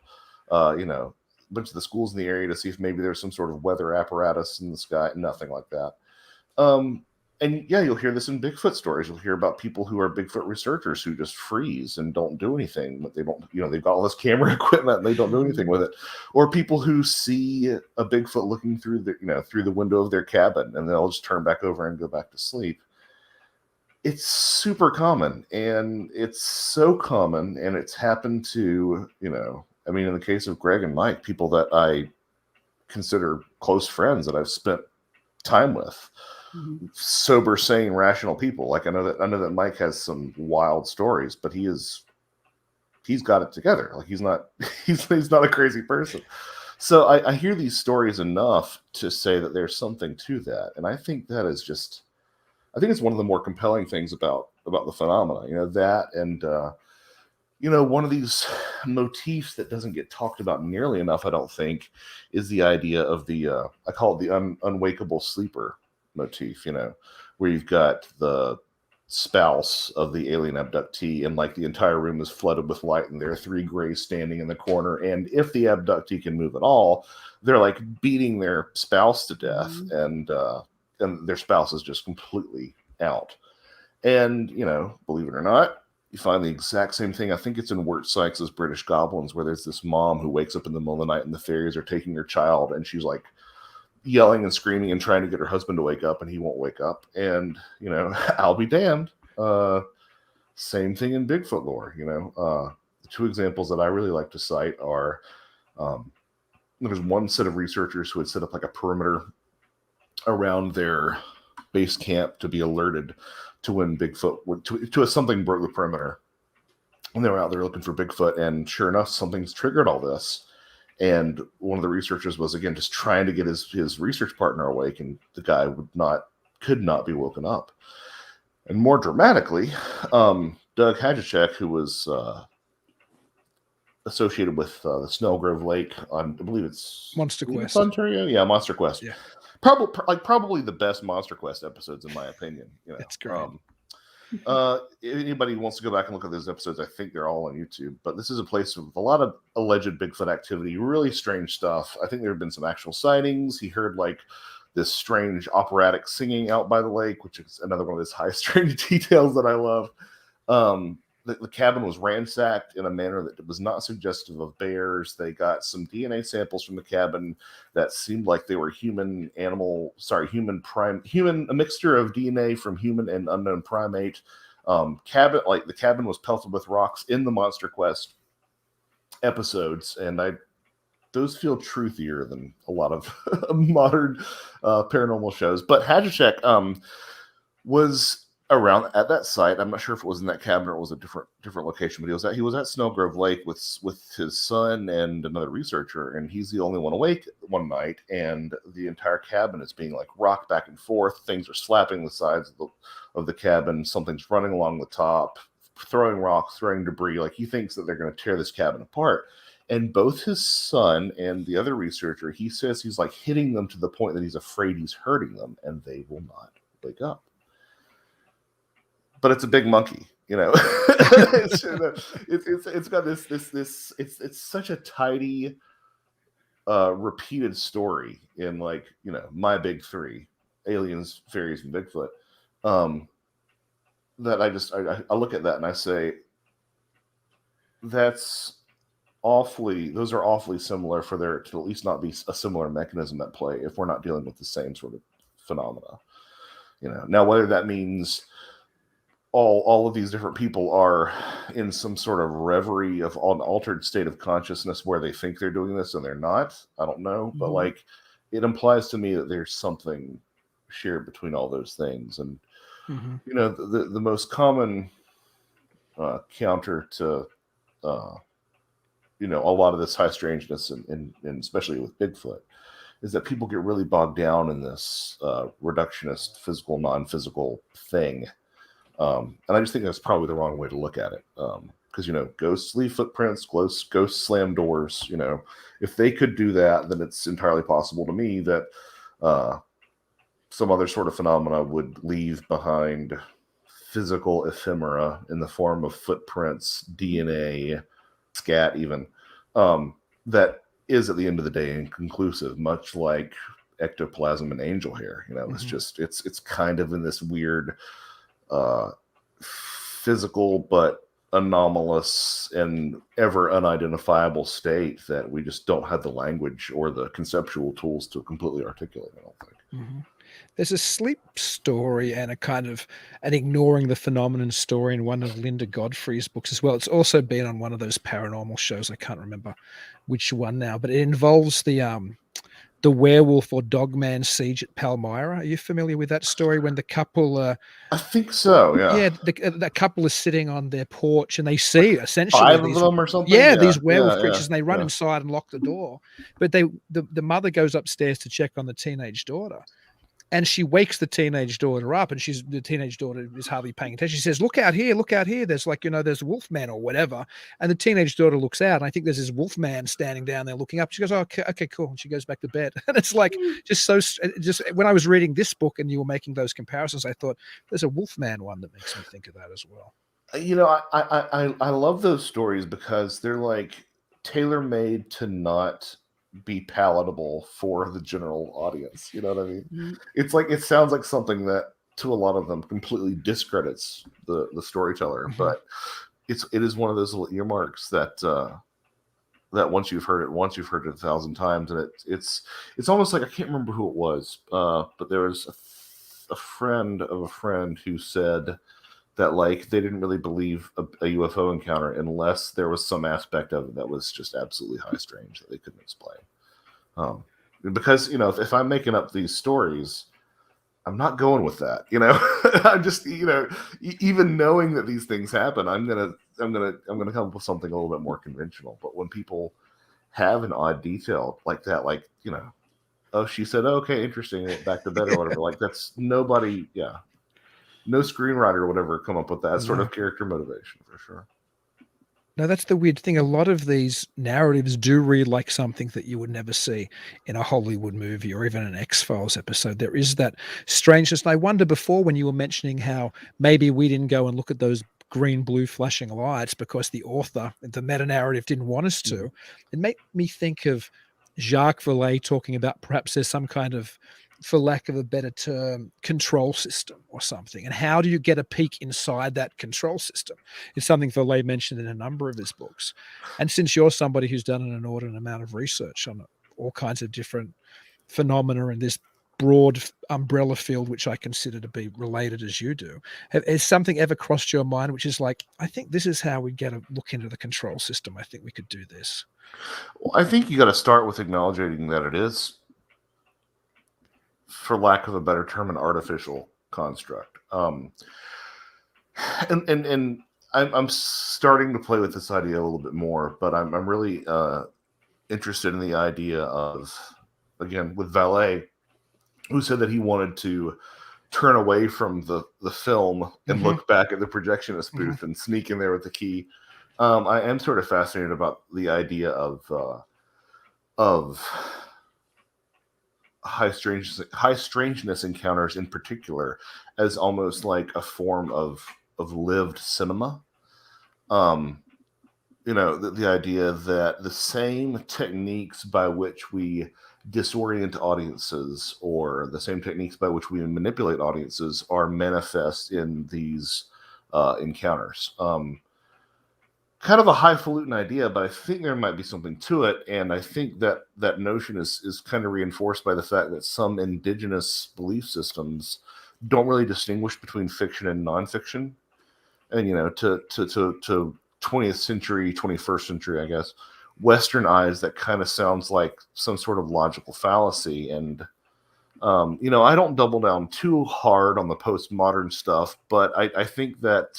a bunch of the schools in the area to see if maybe there's some sort of weather apparatus in the sky. Nothing like that. And yeah, you'll hear this in Bigfoot stories. You'll hear about people who are Bigfoot researchers who just freeze and don't do anything. But they don't, they've got all this camera equipment and they don't do anything with it. Or people who see a Bigfoot looking through the window of their cabin, and they'll just turn back over and go back to sleep. It's super common, and it's so common, and it's happened to, in the case of Greg and Mike, people that I consider close friends that I've spent time with. Mm-hmm. Sober, sane, rational people. Like I know that Mike has some wild stories, but he's got it together. Like he's not a crazy person. So I hear these stories enough to say that there's something to that, and I think that is just, I think it's one of the more compelling things about the phenomena. That and one of these motifs that doesn't get talked about nearly enough, I don't think, is the idea of the I call it the unwakeable sleeper motif, where you've got the spouse of the alien abductee and like the entire room is flooded with light and there are three grays standing in the corner, and if the abductee can move at all, they're like beating their spouse to death. Mm-hmm. and their spouse is just completely out. And believe it or not, you find the exact same thing. I think it's in Wirt Sykes' British Goblins, where there's this mom who wakes up in the middle of the night and the fairies are taking her child, and she's like yelling and screaming and trying to get her husband to wake up, and he won't wake up. And I'll be damned. Same thing in Bigfoot lore. The two examples that I really like to cite are there's one set of researchers who had set up like a perimeter around their base camp to be alerted to when Bigfoot would to something broke the perimeter, and they were out there looking for Bigfoot, and sure enough, something's triggered all this. And one of the researchers was, again, just trying to get his research partner awake, and the guy could not be woken up. And more dramatically, Doug Hajicek, who was associated with the Snellgrove Lake on, I believe it's Monster Quest, Ontario, yeah, Monster Quest, yeah, probably the best Monster Quest episodes in my opinion. It's great. Anybody who wants to go back and look at those episodes, I think they're all on YouTube. But this is a place with a lot of alleged Bigfoot activity, really strange stuff. I think there have been some actual sightings. He heard like this strange operatic singing out by the lake, which is another one of those high strange details that I love. The cabin was ransacked in a manner that was not suggestive of bears. They got some DNA samples from the cabin that seemed like they were a mixture of DNA from human and unknown primate. The cabin was pelted with rocks in the Monster Quest episodes, and those feel truthier than a lot of modern paranormal shows. But Hajicek was around at that site. I'm not sure if it was in that cabin or it was a different location, but he was at Snowgrove Lake with his son and another researcher, and he's the only one awake one night, and the entire cabin is being like rocked back and forth. Things are slapping the sides of the cabin. Something's running along the top, throwing rocks, throwing debris. Like he thinks that they're going to tear this cabin apart. And both his son and the other researcher, he says he's like hitting them to the point that he's afraid he's hurting them, and they will not wake up. But it's a big monkey, you know. it's got this. It's such a tidy, repeated story in, like, you know, my big three: aliens, fairies, and Bigfoot. That I look at that and I say, those are awfully similar for there to at least not be a similar mechanism at play if we're not dealing with the same sort of phenomena. You know, now whether that means all of these different people are in some sort of reverie of an altered state of consciousness where they think they're doing this and they're not, I don't know. Mm-hmm. But like, it implies to me that there's something shared between all those things. And, mm-hmm. you know, the most common counter to, you know, a lot of this high strangeness and especially with Bigfoot is that people get really bogged down in this reductionist physical, non-physical thing. And I just think that's probably the wrong way to look at it. Because, you know, ghosts leave footprints, ghosts slam doors. You know, if they could do that, then it's entirely possible to me that some other sort of phenomena would leave behind physical ephemera in the form of footprints, DNA, scat even, that is at the end of the day inconclusive, much like ectoplasm and angel hair. You know, mm-hmm. it's kind of in this weird physical but anomalous and ever unidentifiable state that we just don't have the language or the conceptual tools to completely articulate, I don't think. Mm-hmm. There's a sleep story and a kind of an ignoring the phenomenon story in one of Linda Godfrey's books as well. It's also been on one of those paranormal shows. I can't remember which one now, but it involves the werewolf or dogman siege at Palmyra. Are you familiar with that story when the couple I think so, yeah. Yeah, the couple is sitting on their porch and they see essentially 5 of them or something. Yeah, these werewolf creatures, and they run inside and lock the door. But the mother goes upstairs to check on the teenage daughter. And she wakes the teenage daughter up, and the teenage daughter is hardly paying attention. She says, look out here. There's like, you know, there's a wolf man or whatever. And the teenage daughter looks out, and I think there's this wolf man standing down there looking up. She goes, oh, okay, cool. And she goes back to bed. And it's like, just when I was reading this book and you were making those comparisons, I thought there's a wolf man one that makes me think of that as well. You know, I love those stories because they're like tailor-made to not be palatable for the general audience. You know what I mean? Mm-hmm. It's like, it sounds like something that to a lot of them completely discredits the storyteller, mm-hmm. but it is one of those little earmarks that once you've heard it 1,000 times, and it's almost like, I can't remember who it was, but there was a friend of a friend who said that, like, they didn't really believe a UFO encounter unless there was some aspect of it that was just absolutely high strange that they couldn't explain. Because, you know, if I'm making up these stories, I'm not going with that. You know, I'm just, you know, even knowing that these things happen, I'm gonna come up with something a little bit more conventional. But when people have an odd detail like that, like, you know, oh, she said, oh, okay, interesting, went back to bed or whatever. Like, that's nobody, yeah. No screenwriter would ever come up with that sort of character motivation, for sure. No, that's the weird thing. A lot of these narratives do read like something that you would never see in a Hollywood movie or even an X-Files episode. There is that strangeness. And I wonder before when you were mentioning how maybe we didn't go and look at those green, blue flashing lights because the author, the meta-narrative didn't want us to. It made me think of Jacques Vallée talking about perhaps there's some kind of, for lack of a better term, control system or something. And how do you get a peek inside that control system? It's something Vallée mentioned in a number of his books. And since you're somebody who's done an inordinate amount of research on all kinds of different phenomena in this broad umbrella field, which I consider to be related as you do, has something ever crossed your mind, which is like, I think this is how we get a look into the control system. I think we could do this. Well, I think you got to start with acknowledging that it is, for lack of a better term, an artificial construct. And I'm starting to play with this idea a little bit more, but I'm really interested in the idea of, again, with Vallée, who said that he wanted to turn away from the film and look back at the projectionist booth and sneak in there with the key. I am sort of fascinated about the idea of high strangeness encounters in particular as almost like a form of lived cinema. The idea that the same techniques by which we disorient audiences or the same techniques by which we manipulate audiences are manifest in these encounters. Kind of a highfalutin idea, but I think there might be something to it. And I think that that notion is kind of reinforced by the fact that some indigenous belief systems don't really distinguish between fiction and nonfiction. And, to 20th century, 21st century, I guess, Western eyes, that kind of sounds like some sort of logical fallacy. And, I don't double down too hard on the postmodern stuff, but I think that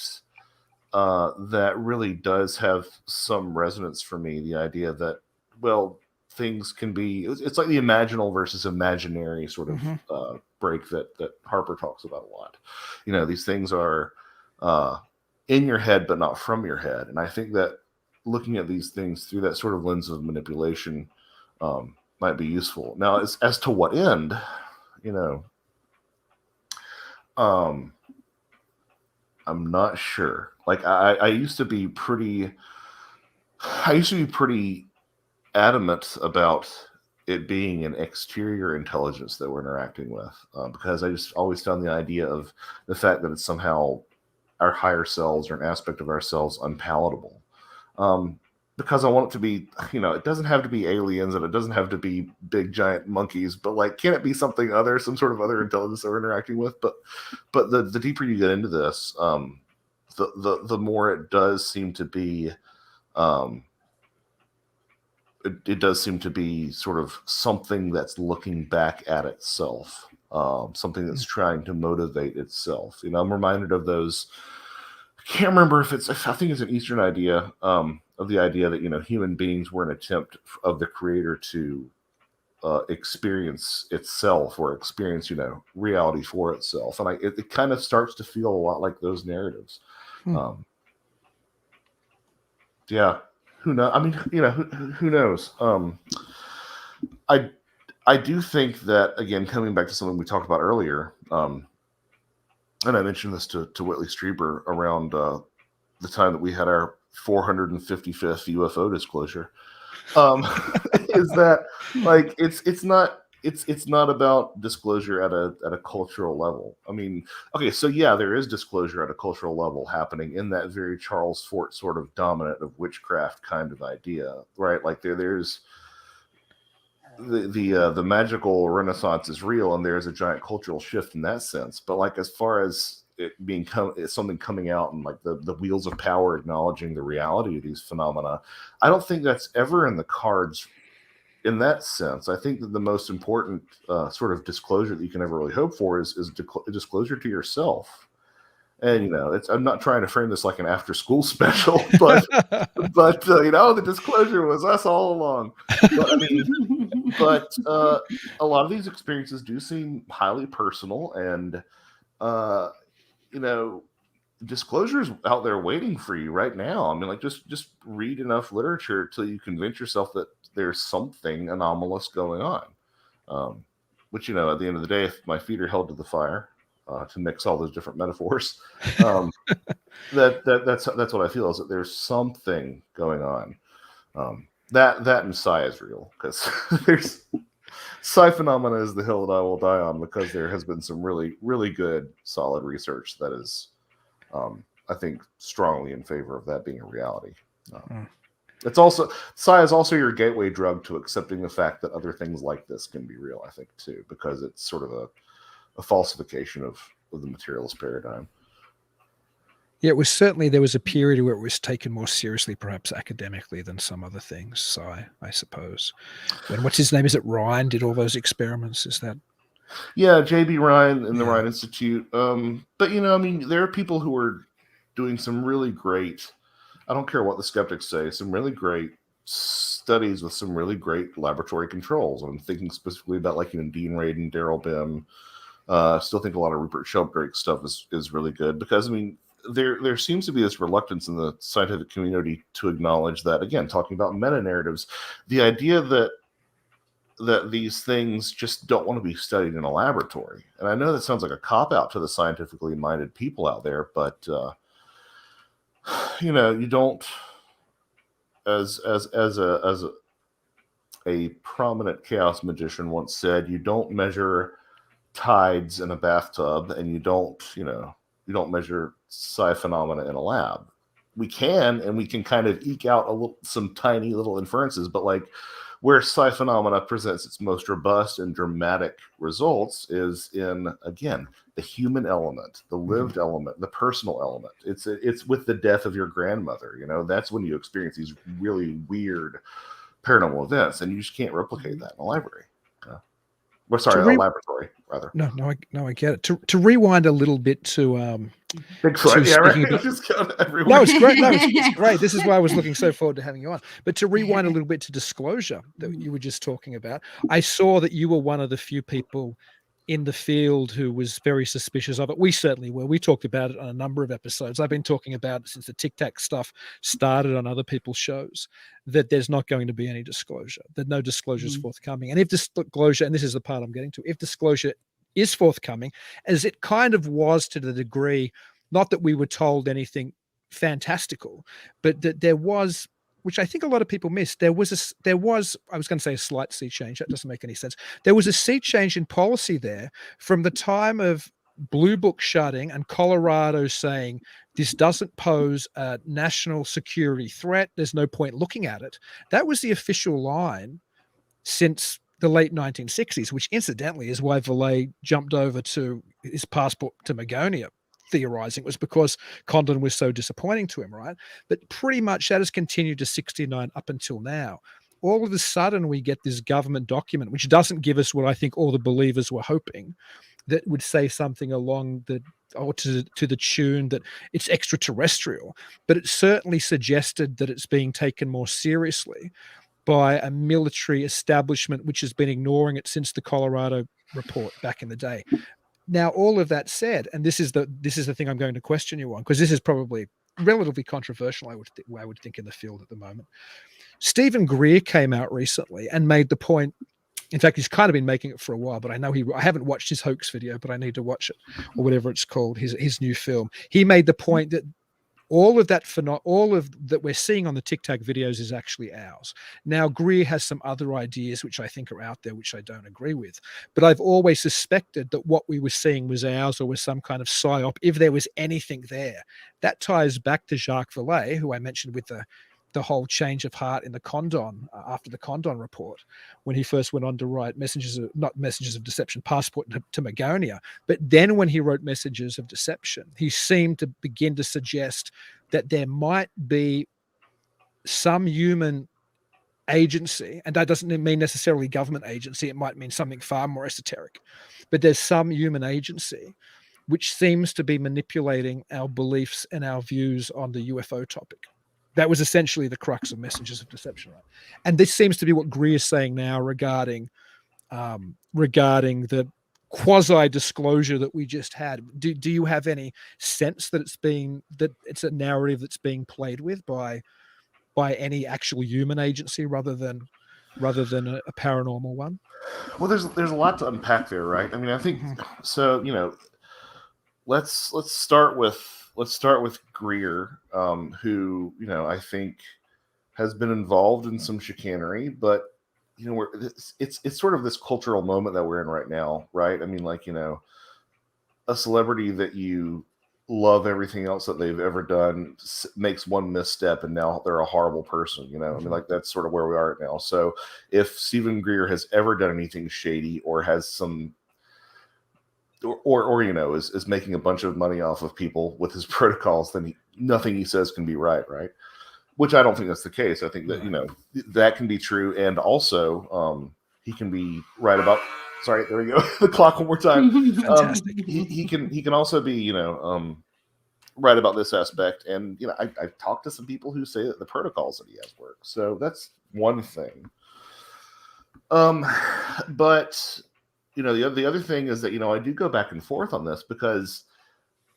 that really does have some resonance for me. The idea that, well, things can be, it's like the imaginal versus imaginary sort of break that Harper talks about a lot. These things are in your head, but not from your head. And I think that looking at these things through that sort of lens of manipulation might be useful. Now, as to what end, I'm not sure. Like I used to be pretty adamant about it being an exterior intelligence that we're interacting with, because I just always found the idea of the fact that it's somehow our higher selves or an aspect of ourselves unpalatable. Because I want it to be, it doesn't have to be aliens and it doesn't have to be big giant monkeys, but like, can it be something other, some sort of other intelligence that we're interacting with? But the deeper you get into this, the more it does seem to be, it does seem to be sort of something that's looking back at itself, something that's trying to motivate itself. I'm reminded of those. I can't remember I think it's an Eastern idea, of the idea that, human beings were an attempt of the creator to experience itself or experience, reality for itself. And it kind of starts to feel a lot like those narratives. Yeah. Who knows? I mean, who knows? I do think that, again, coming back to something we talked about earlier, and I mentioned this to Whitley Strieber around the time that we had our 455th UFO disclosure, is that like it's not about disclosure at a cultural level. I mean, okay, so yeah, there is disclosure at a cultural level happening in that very Charles Fort sort of dominant of witchcraft kind of idea, right? Like there's the magical renaissance is real, and there's a giant cultural shift in that sense. But like, as far as it being something coming out and like the wheels of power acknowledging the reality of these phenomena, I don't think that's ever in the cards in that sense. I think that the most important sort of disclosure that you can ever really hope for is disclosure to yourself. And I'm not trying to frame this like an after-school special, but the disclosure was us all along. But a lot of these experiences do seem highly personal, and disclosure's out there waiting for you right now. I mean, like just read enough literature till you convince yourself that there's something anomalous going on. Which, you know, at the end of the day, if my feet are held to the fire, to mix all those different metaphors, that's what I feel, is that there's something going on. That and psi is real, because there's psi phenomena is the hill that I will die on, because there has been some really, really good, solid research that is, I think, strongly in favor of that being a reality. It's also, psi is also your gateway drug to accepting the fact that other things like this can be real, I think, too, because it's sort of a falsification of the materialist paradigm. Yeah, it was certainly, there was a period where it was taken more seriously, perhaps academically, than some other things. So I suppose when, what's his name? Is it Ryan? Did all those experiments? Is that? Yeah, J.B. Ryan and the Ryan Institute. But, you know, I mean, there are people who are doing some really great, I don't care what the skeptics say, some really great studies with some really great laboratory controls. I'm thinking specifically about, like, you know, Dean Radin, Daryl Bim. Still think a lot of Rupert Sheldrake stuff is really good, because, I mean, there seems to be this reluctance in the scientific community to acknowledge that, again, talking about meta-narratives, the idea that these things just don't want to be studied in a laboratory. And I know that sounds like a cop-out to the scientifically minded people out there, but you know, you don't, as a prominent chaos magician once said, you don't measure tides in a bathtub, and you don't measure psi phenomena in a lab. We can kind of eke out some tiny little inferences, but, like, where psi phenomena presents its most robust and dramatic results is in, again, the human element, the lived element, the personal element. It's with the death of your grandmother. You know, that's when you experience these really weird paranormal events, and you just can't replicate that in a library. A laboratory, rather. No, I get it. To rewind a little bit to Bigfoot, yeah, right. No, it's great. No, it's great. This is why I was looking so forward to having you on. But to rewind a little bit to disclosure that you were just talking about, I saw that you were one of the few people in the field who was very suspicious of it. We certainly were. We talked about it on a number of episodes. I've been talking about it since the Tic Tac stuff started on other people's shows, that there's not going to be any disclosure, that no disclosure is forthcoming. And if disclosure, and this is the part I'm getting to, if disclosure is forthcoming, as it kind of was to the degree, not that we were told anything fantastical, but that there was, which I think a lot of people missed, there was, I was going to say a slight sea change. That doesn't make any sense. There was a sea change in policy there from the time of Blue Book shutting and Colorado saying this doesn't pose a national security threat. There's no point looking at it. That was the official line since the late 1960s, which incidentally is why Valet jumped over to his passport to Magonia, theorizing it was because Condon was so disappointing to him, right? But pretty much that has continued to 69 up until now. All of a sudden, we get this government document, which doesn't give us what I think all the believers were hoping, that would say something along the, or to the tune that it's extraterrestrial, but it certainly suggested that it's being taken more seriously by a military establishment which has been ignoring it since the Colorado report back in the day. Now, all of that said, and this is the thing I'm going to question you on, because this is probably relatively controversial, I would think, in the field at the moment. Stephen Greer came out recently and made the point. In fact, he's kind of been making it for a while, but I know I haven't watched his hoax video, but I need to watch it, or whatever it's called, his new film. He made the point that all of that we're seeing on the Tic Tac videos is actually ours. Now, Greer has some other ideas which I think are out there, which I don't agree with. But I've always suspected that what we were seeing was ours, or was some kind of psyop, if there was anything there. That ties back to Jacques Vallée, who I mentioned with the whole change of heart in the Condon, after the Condon report, when he first went on to write not Messages of Deception, Passport to Magonia. But then when he wrote Messages of Deception, he seemed to begin to suggest that there might be some human agency, and that doesn't mean necessarily government agency, it might mean something far more esoteric, but there's some human agency which seems to be manipulating our beliefs and our views on the UFO topic. That was essentially the crux of Messages of Deception, right? And this seems to be what Greer is saying now regarding the quasi disclosure that we just had, do you have any sense that it's a narrative that's being played with by any actual human agency rather than a paranormal one? Well, there's a lot to unpack there, right? I mean, I think so. Let's start with Greer, who I think has been involved in some chicanery, but it's sort of this cultural moment that we're in right now, right? I mean, a celebrity that you love everything else that they've ever done makes one misstep and now they're a horrible person. I mean, that's sort of where we are right now. So if Stephen Greer has ever done anything shady or has some or is making a bunch of money off of people with his protocols, then nothing he says can be right? Which I don't think that's the case. I think that that can be true, and also he can be right about. Sorry, there we go. The clock one more time. Fantastic. He can also be right about this aspect, and I've talked to some people who say that the protocols that he has work. So that's one thing. But the other thing is that I do go back and forth on this because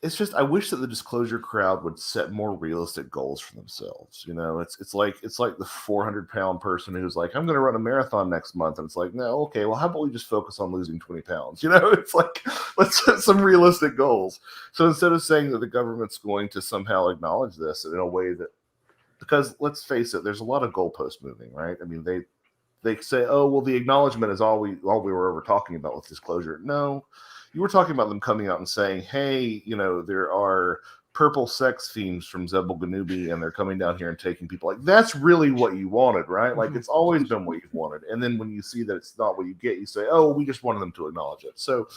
it's just I wish that the disclosure crowd would set more realistic goals for themselves. It's like the 400-pound person who's like, I'm going to run a marathon next month, and it's like, no, okay, well, how about we just focus on losing 20 pounds? It's like, let's set some realistic goals. So instead of saying that the government's going to somehow acknowledge this in a way that, because let's face it, there's a lot of goalpost moving, right? I mean, they say, oh, well, the acknowledgement is all we were ever talking about with disclosure. No. You were talking about them coming out and saying, hey, there are purple sex fiends from Zebel Ganubi, and they're coming down here and taking people. Like, that's really what you wanted, right? Like, it's always been what you've wanted. And then when you see that it's not what you get, you say, oh, we just wanted them to acknowledge it. So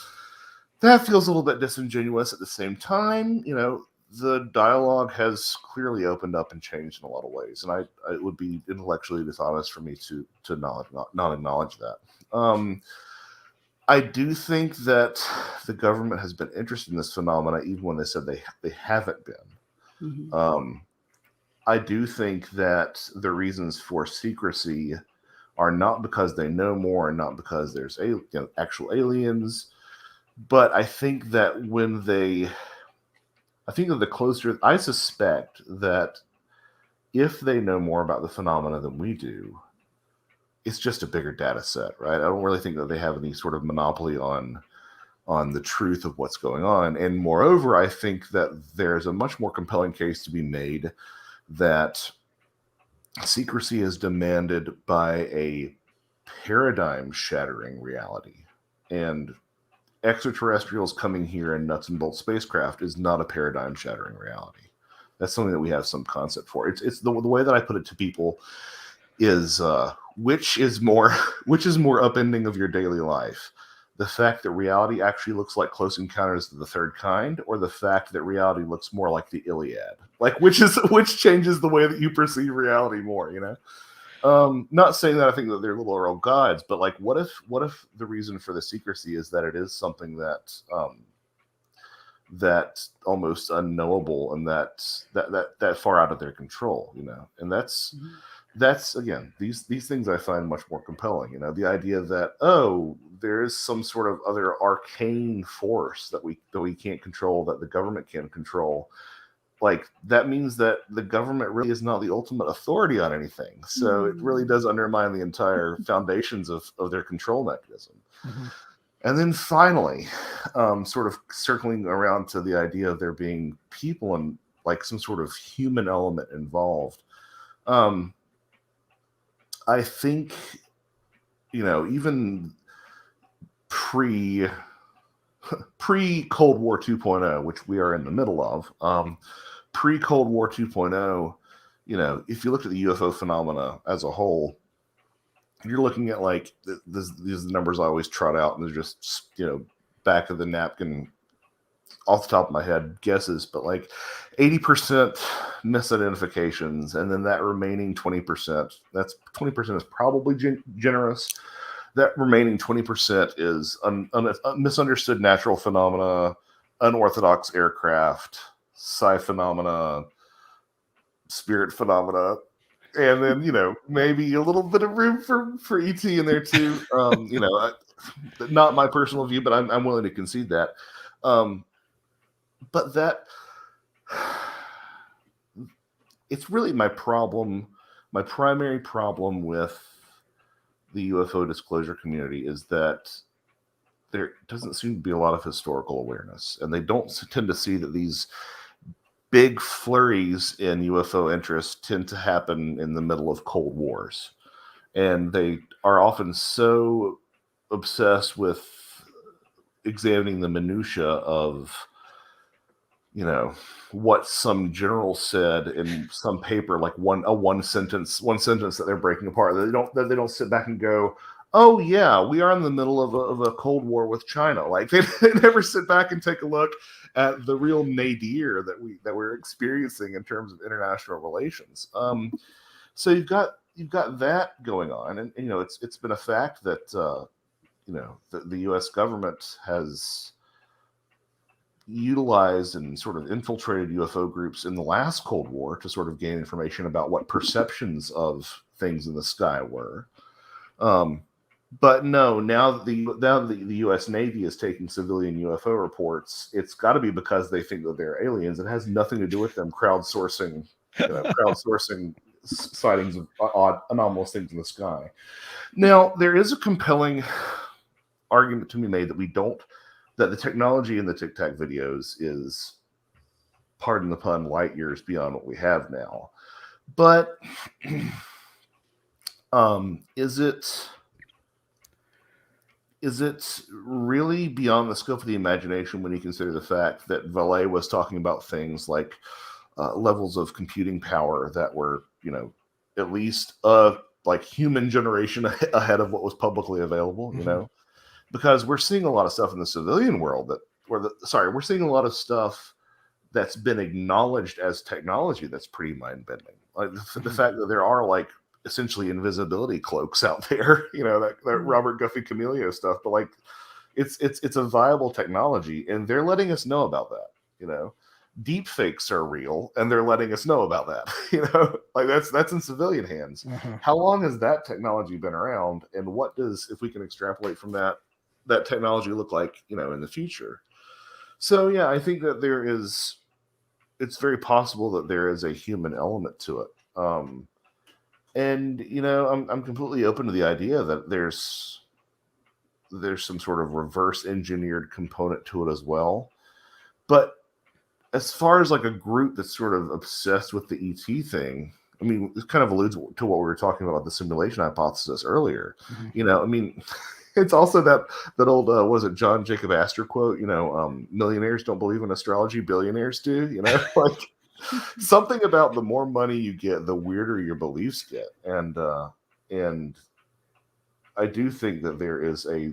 that feels a little bit disingenuous. At the same time, the dialogue has clearly opened up and changed in a lot of ways. And it would be intellectually dishonest for me to not acknowledge that. I do think that the government has been interested in this phenomena, even when they said they haven't been. I do think that the reasons for secrecy are not because they know more and not because there's actual aliens, but I think that the closer, I suspect that if they know more about the phenomena than we do, it's just a bigger data set, right? I don't really think that they have any sort of monopoly on the truth of what's going on. And moreover, I think that there's a much more compelling case to be made that secrecy is demanded by a paradigm-shattering reality. And extraterrestrials coming here in nuts and bolts spacecraft is not a paradigm-shattering reality. That's something that we have some concept for. It's the way that I put it to people is which is more upending of your daily life, the fact that reality actually looks like Close Encounters of the Third Kind, or the fact that reality looks more like the Iliad? Like, which changes the way that you perceive reality more? Not saying that I think that they're little old gods, but like, what if the reason for the secrecy is that it is something that's almost unknowable and that far out of their control, and that's again, these things I find much more compelling. The idea that, there is some sort of other arcane force that we can't control, that the government can't control. Like, that means that the government really is not the ultimate authority on anything. So it really does undermine the entire foundations of their control mechanism. And then finally, sort of circling around to the idea of there being people and like some sort of human element involved. I think, even pre Cold War 2.0, which we are in the middle of, pre Cold War 2.0, if you looked at the UFO phenomena as a whole, you're looking at like these numbers I always trot out, and they're just back of the napkin, off the top of my head guesses, but like 80% misidentifications, and then that remaining 20%, that's 20% is probably generous. That remaining 20% is misunderstood natural phenomena, unorthodox aircraft, psi phenomena, spirit phenomena, And then, maybe a little bit of room for ET in there too. Not my personal view, but I'm willing to concede that. But that it's really my problem. My primary problem with the UFO disclosure community is that there doesn't seem to be a lot of historical awareness, and they don't tend to see that these big flurries in UFO interest tend to happen in the middle of Cold Wars. And they are often so obsessed with examining the minutia of, what some general said in some paper, like one sentence that they're breaking apart. They don't sit back and go, oh yeah, we are in the middle of a Cold War with China. Like they never sit back and take a look at the real nadir that we're experiencing in terms of international relations. So you've got that going on, and it's been a fact that the U.S. government has utilized and sort of infiltrated UFO groups in the last Cold War to sort of gain information about what perceptions of things in the sky were. But no, now that the U.S. Navy is taking civilian UFO reports, it's got to be because they think that they're aliens. It has nothing to do with them crowdsourcing sightings of odd, anomalous things in the sky. Now, there is a compelling argument to be made that the technology in the Tic Tac videos is, pardon the pun, light years beyond what we have now. But is it really beyond the scope of the imagination when you consider the fact that Vallée was talking about things like levels of computing power that were, at least like human generation ahead of what was publicly available, because we're seeing a lot of stuff in the civilian world we're seeing a lot of stuff that's been acknowledged as technology that's pretty mind-bending. Like the fact that there are like essentially invisibility cloaks out there, that Robert Guffey Camellia stuff, but like it's a viable technology, and they're letting us know about that. Deep fakes are real, and they're letting us know about that. Like that's in civilian hands. How long has that technology been around, and what does, if we can extrapolate from that technology look like, in the future? So yeah, I think that it's very possible that there is a human element to it. And I'm completely open to the idea that there's some sort of reverse engineered component to it as well. But as far as like a group that's sort of obsessed with the ET thing, I mean, it kind of alludes to what we were talking about the simulation hypothesis earlier. It's also that old was it John Jacob Astor quote? Millionaires don't believe in astrology, billionaires do. Like something about the more money you get, the weirder your beliefs get, and I do think that there is a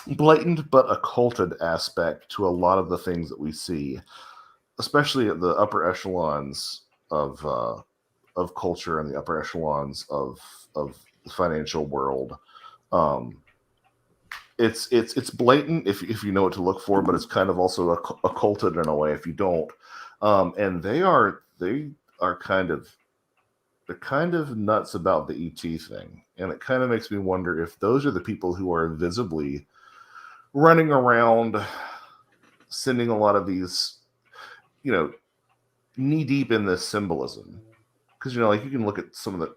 blatant but occulted aspect to a lot of the things that we see, especially at the upper echelons of culture and the upper echelons of the financial world. It's blatant if you know what to look for, but it's kind of also occulted in a way if you don't. And they're kind of nuts about the ET thing, and it kind of makes me wonder if those are the people who are visibly running around sending a lot of these, knee deep in this symbolism. Because like you can look at some of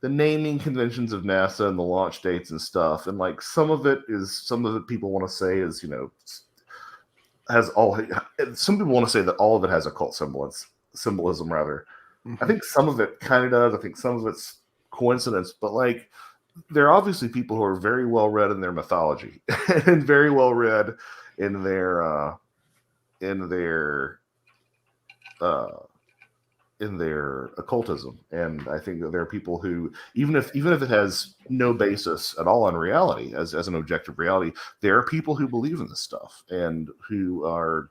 the naming conventions of NASA and the launch dates and stuff, and like some of it people want to say is has all. Some people want to say that all of it has occult symbolism rather. I think some of it kind of does. I think some of it's coincidence, but like there are obviously people who are very well read in their mythology and very well read in their occultism. And I think that there are people who, even if it has no basis at all in reality, as an objective reality, there are people who believe in this stuff and who are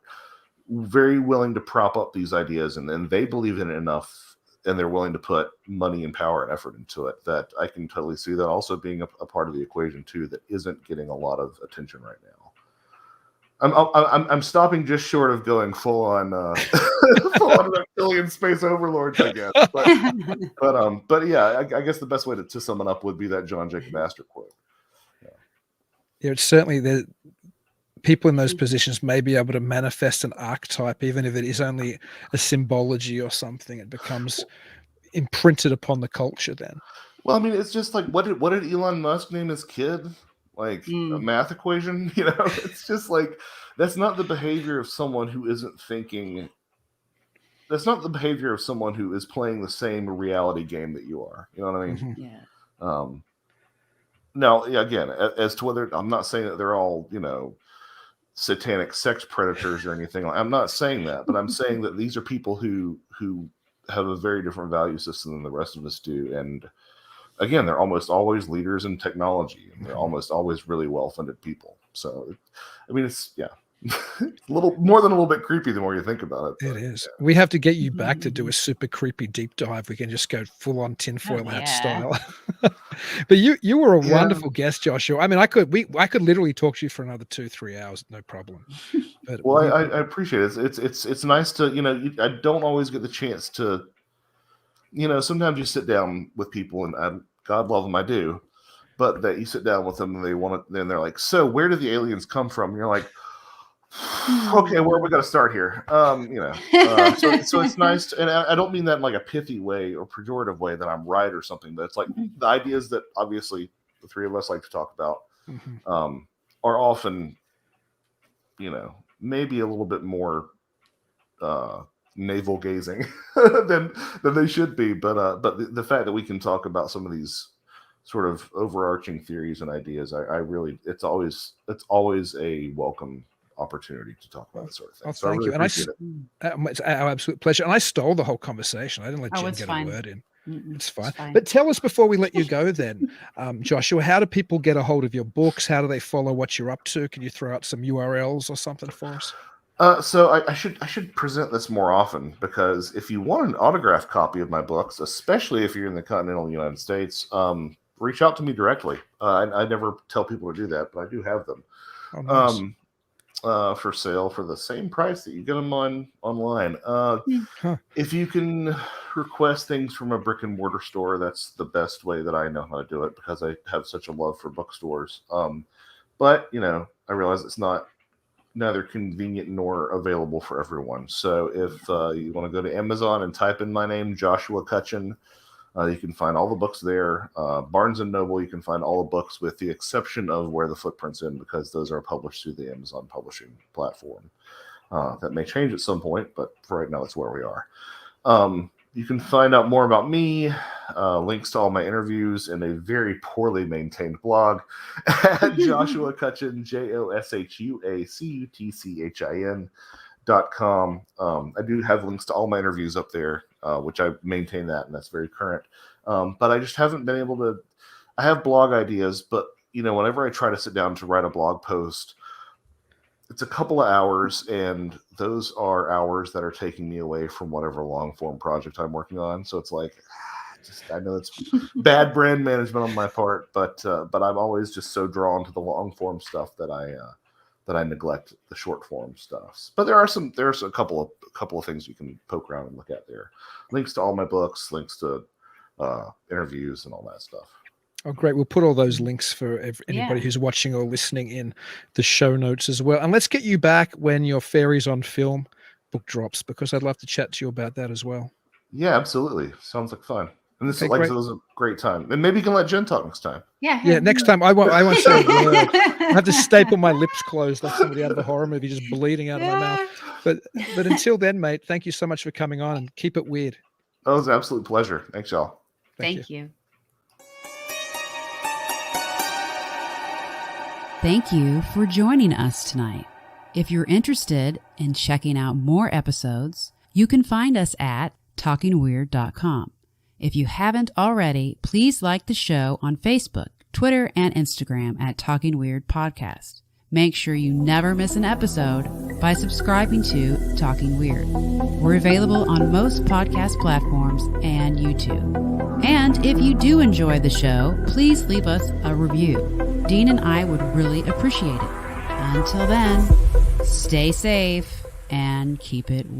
very willing to prop up these ideas, and then they believe in it enough, and they're willing to put money and power and effort into it, that I can totally see that also being a part of the equation too that isn't getting a lot of attention right now. I'm stopping just short of going full on full on reptilian space overlords, I guess. But yeah, I guess the best way to sum it up would be that John Jacob Astor quote. Yeah, it's certainly the people in those positions may be able to manifest an archetype, even if it is only a symbology or something. It becomes imprinted upon the culture then. Well, I mean, it's just like what did Elon Musk name his kid? Like a math equation, you know? It's just like that's not the behavior of someone who isn't thinking. That's not the behavior of someone who is playing the same reality game that you are. You know what I mean? Mhm. Yeah. Now, again, as to whether I'm not saying that they're all, you know, satanic sex predators or anything. I'm not saying that, but I'm saying that these are people who have a very different value system than the rest of us do, and again, they're almost always leaders in technology, and they're almost always really well-funded people. So, I mean, it's a little more than a little bit creepy the more you think about it. It is. Yeah. We have to get you back to do a super creepy deep dive. We can just go full on tinfoil hat style. But you were a wonderful guest, Joshua. I mean, I could literally talk to you for another 2-3 hours, no problem. But well, I appreciate it. It's nice to, you know, I don't always get the chance to, you know, sometimes you sit down with people, and God love them, I do, but that you sit down with them and then they're like, so where did the aliens come from? And you're like, okay, where are we going to start here? You know, so it's nice, and I don't mean that in like a pithy way or pejorative way that I'm right or something, but it's like the ideas that obviously the three of us like to talk about are often, you know, maybe a little bit more navel gazing than they should be, but the fact that we can talk about some of these sort of overarching theories and ideas, I really, it's always a welcome opportunity to talk about this sort of thing. So thank you. And it's our absolute pleasure. And I stole the whole conversation. I didn't let Jen get a word in. It's fine. But tell us before we let you go then, Joshua, how do people get a hold of your books? How do they follow what you're up to? Can you throw out some URLs or something for us? So I should present this more often, because if you want an autographed copy of my books, especially if you're in the continental United States, reach out to me directly. I never tell people to do that, but I do have them. Oh, nice. For sale for the same price that you get them online. If you can request things from a brick and mortar store, that's the best way that I know how to do it, because I have such a love for bookstores. But you know, I realize it's neither convenient nor available for everyone. So if you want to go to Amazon and type in my name, Joshua Cutchin, you can find all the books there. Barnes & Noble, you can find all the books with the exception of Where the Footprints End, because those are published through the Amazon publishing platform. That may change at some point, but for right now, that's where we are. You can find out more about me, links to all my interviews, and a very poorly maintained blog at Joshua Cutchin, JOSHUACUTCHIN.com. I do have links to all my interviews up there, which I maintain that, and that's very current. But I just haven't been able to. I have blog ideas, but you know, whenever I try to sit down to write a blog post, it's a couple of hours, and those are hours that are taking me away from whatever long form project I'm working on. So it's like, I know it's bad brand management on my part, but I'm always just so drawn to the long form stuff that I neglect the short form stuff. But there's a couple of things you can poke around and look at there. Links to all my books, links to interviews, and all that stuff. Oh, great. We'll put all those links for anybody who's watching or listening in the show notes as well. And let's get you back when your Fairies on Film book drops, because I'd love to chat to you about that as well. Yeah, absolutely. Sounds like fun. And this was a great time. And maybe you can let Jen talk next time. Yeah, next time I won't say a word. I have to staple my lips closed like somebody out of a horror movie, just bleeding out of my mouth. But until then, mate, thank you so much for coming on, and keep it weird. Oh, it was an absolute pleasure. Thanks, y'all. Thank you. Thank you for joining us tonight. If you're interested in checking out more episodes, you can find us at talkingweird.com. If you haven't already, please like the show on Facebook, Twitter, and Instagram at Talking Weird Podcast. Make sure you never miss an episode by subscribing to Talking Weird. We're available on most podcast platforms and YouTube. And if you do enjoy the show, please leave us a review. Dean and I would really appreciate it. Until then, Stay safe and keep it weird.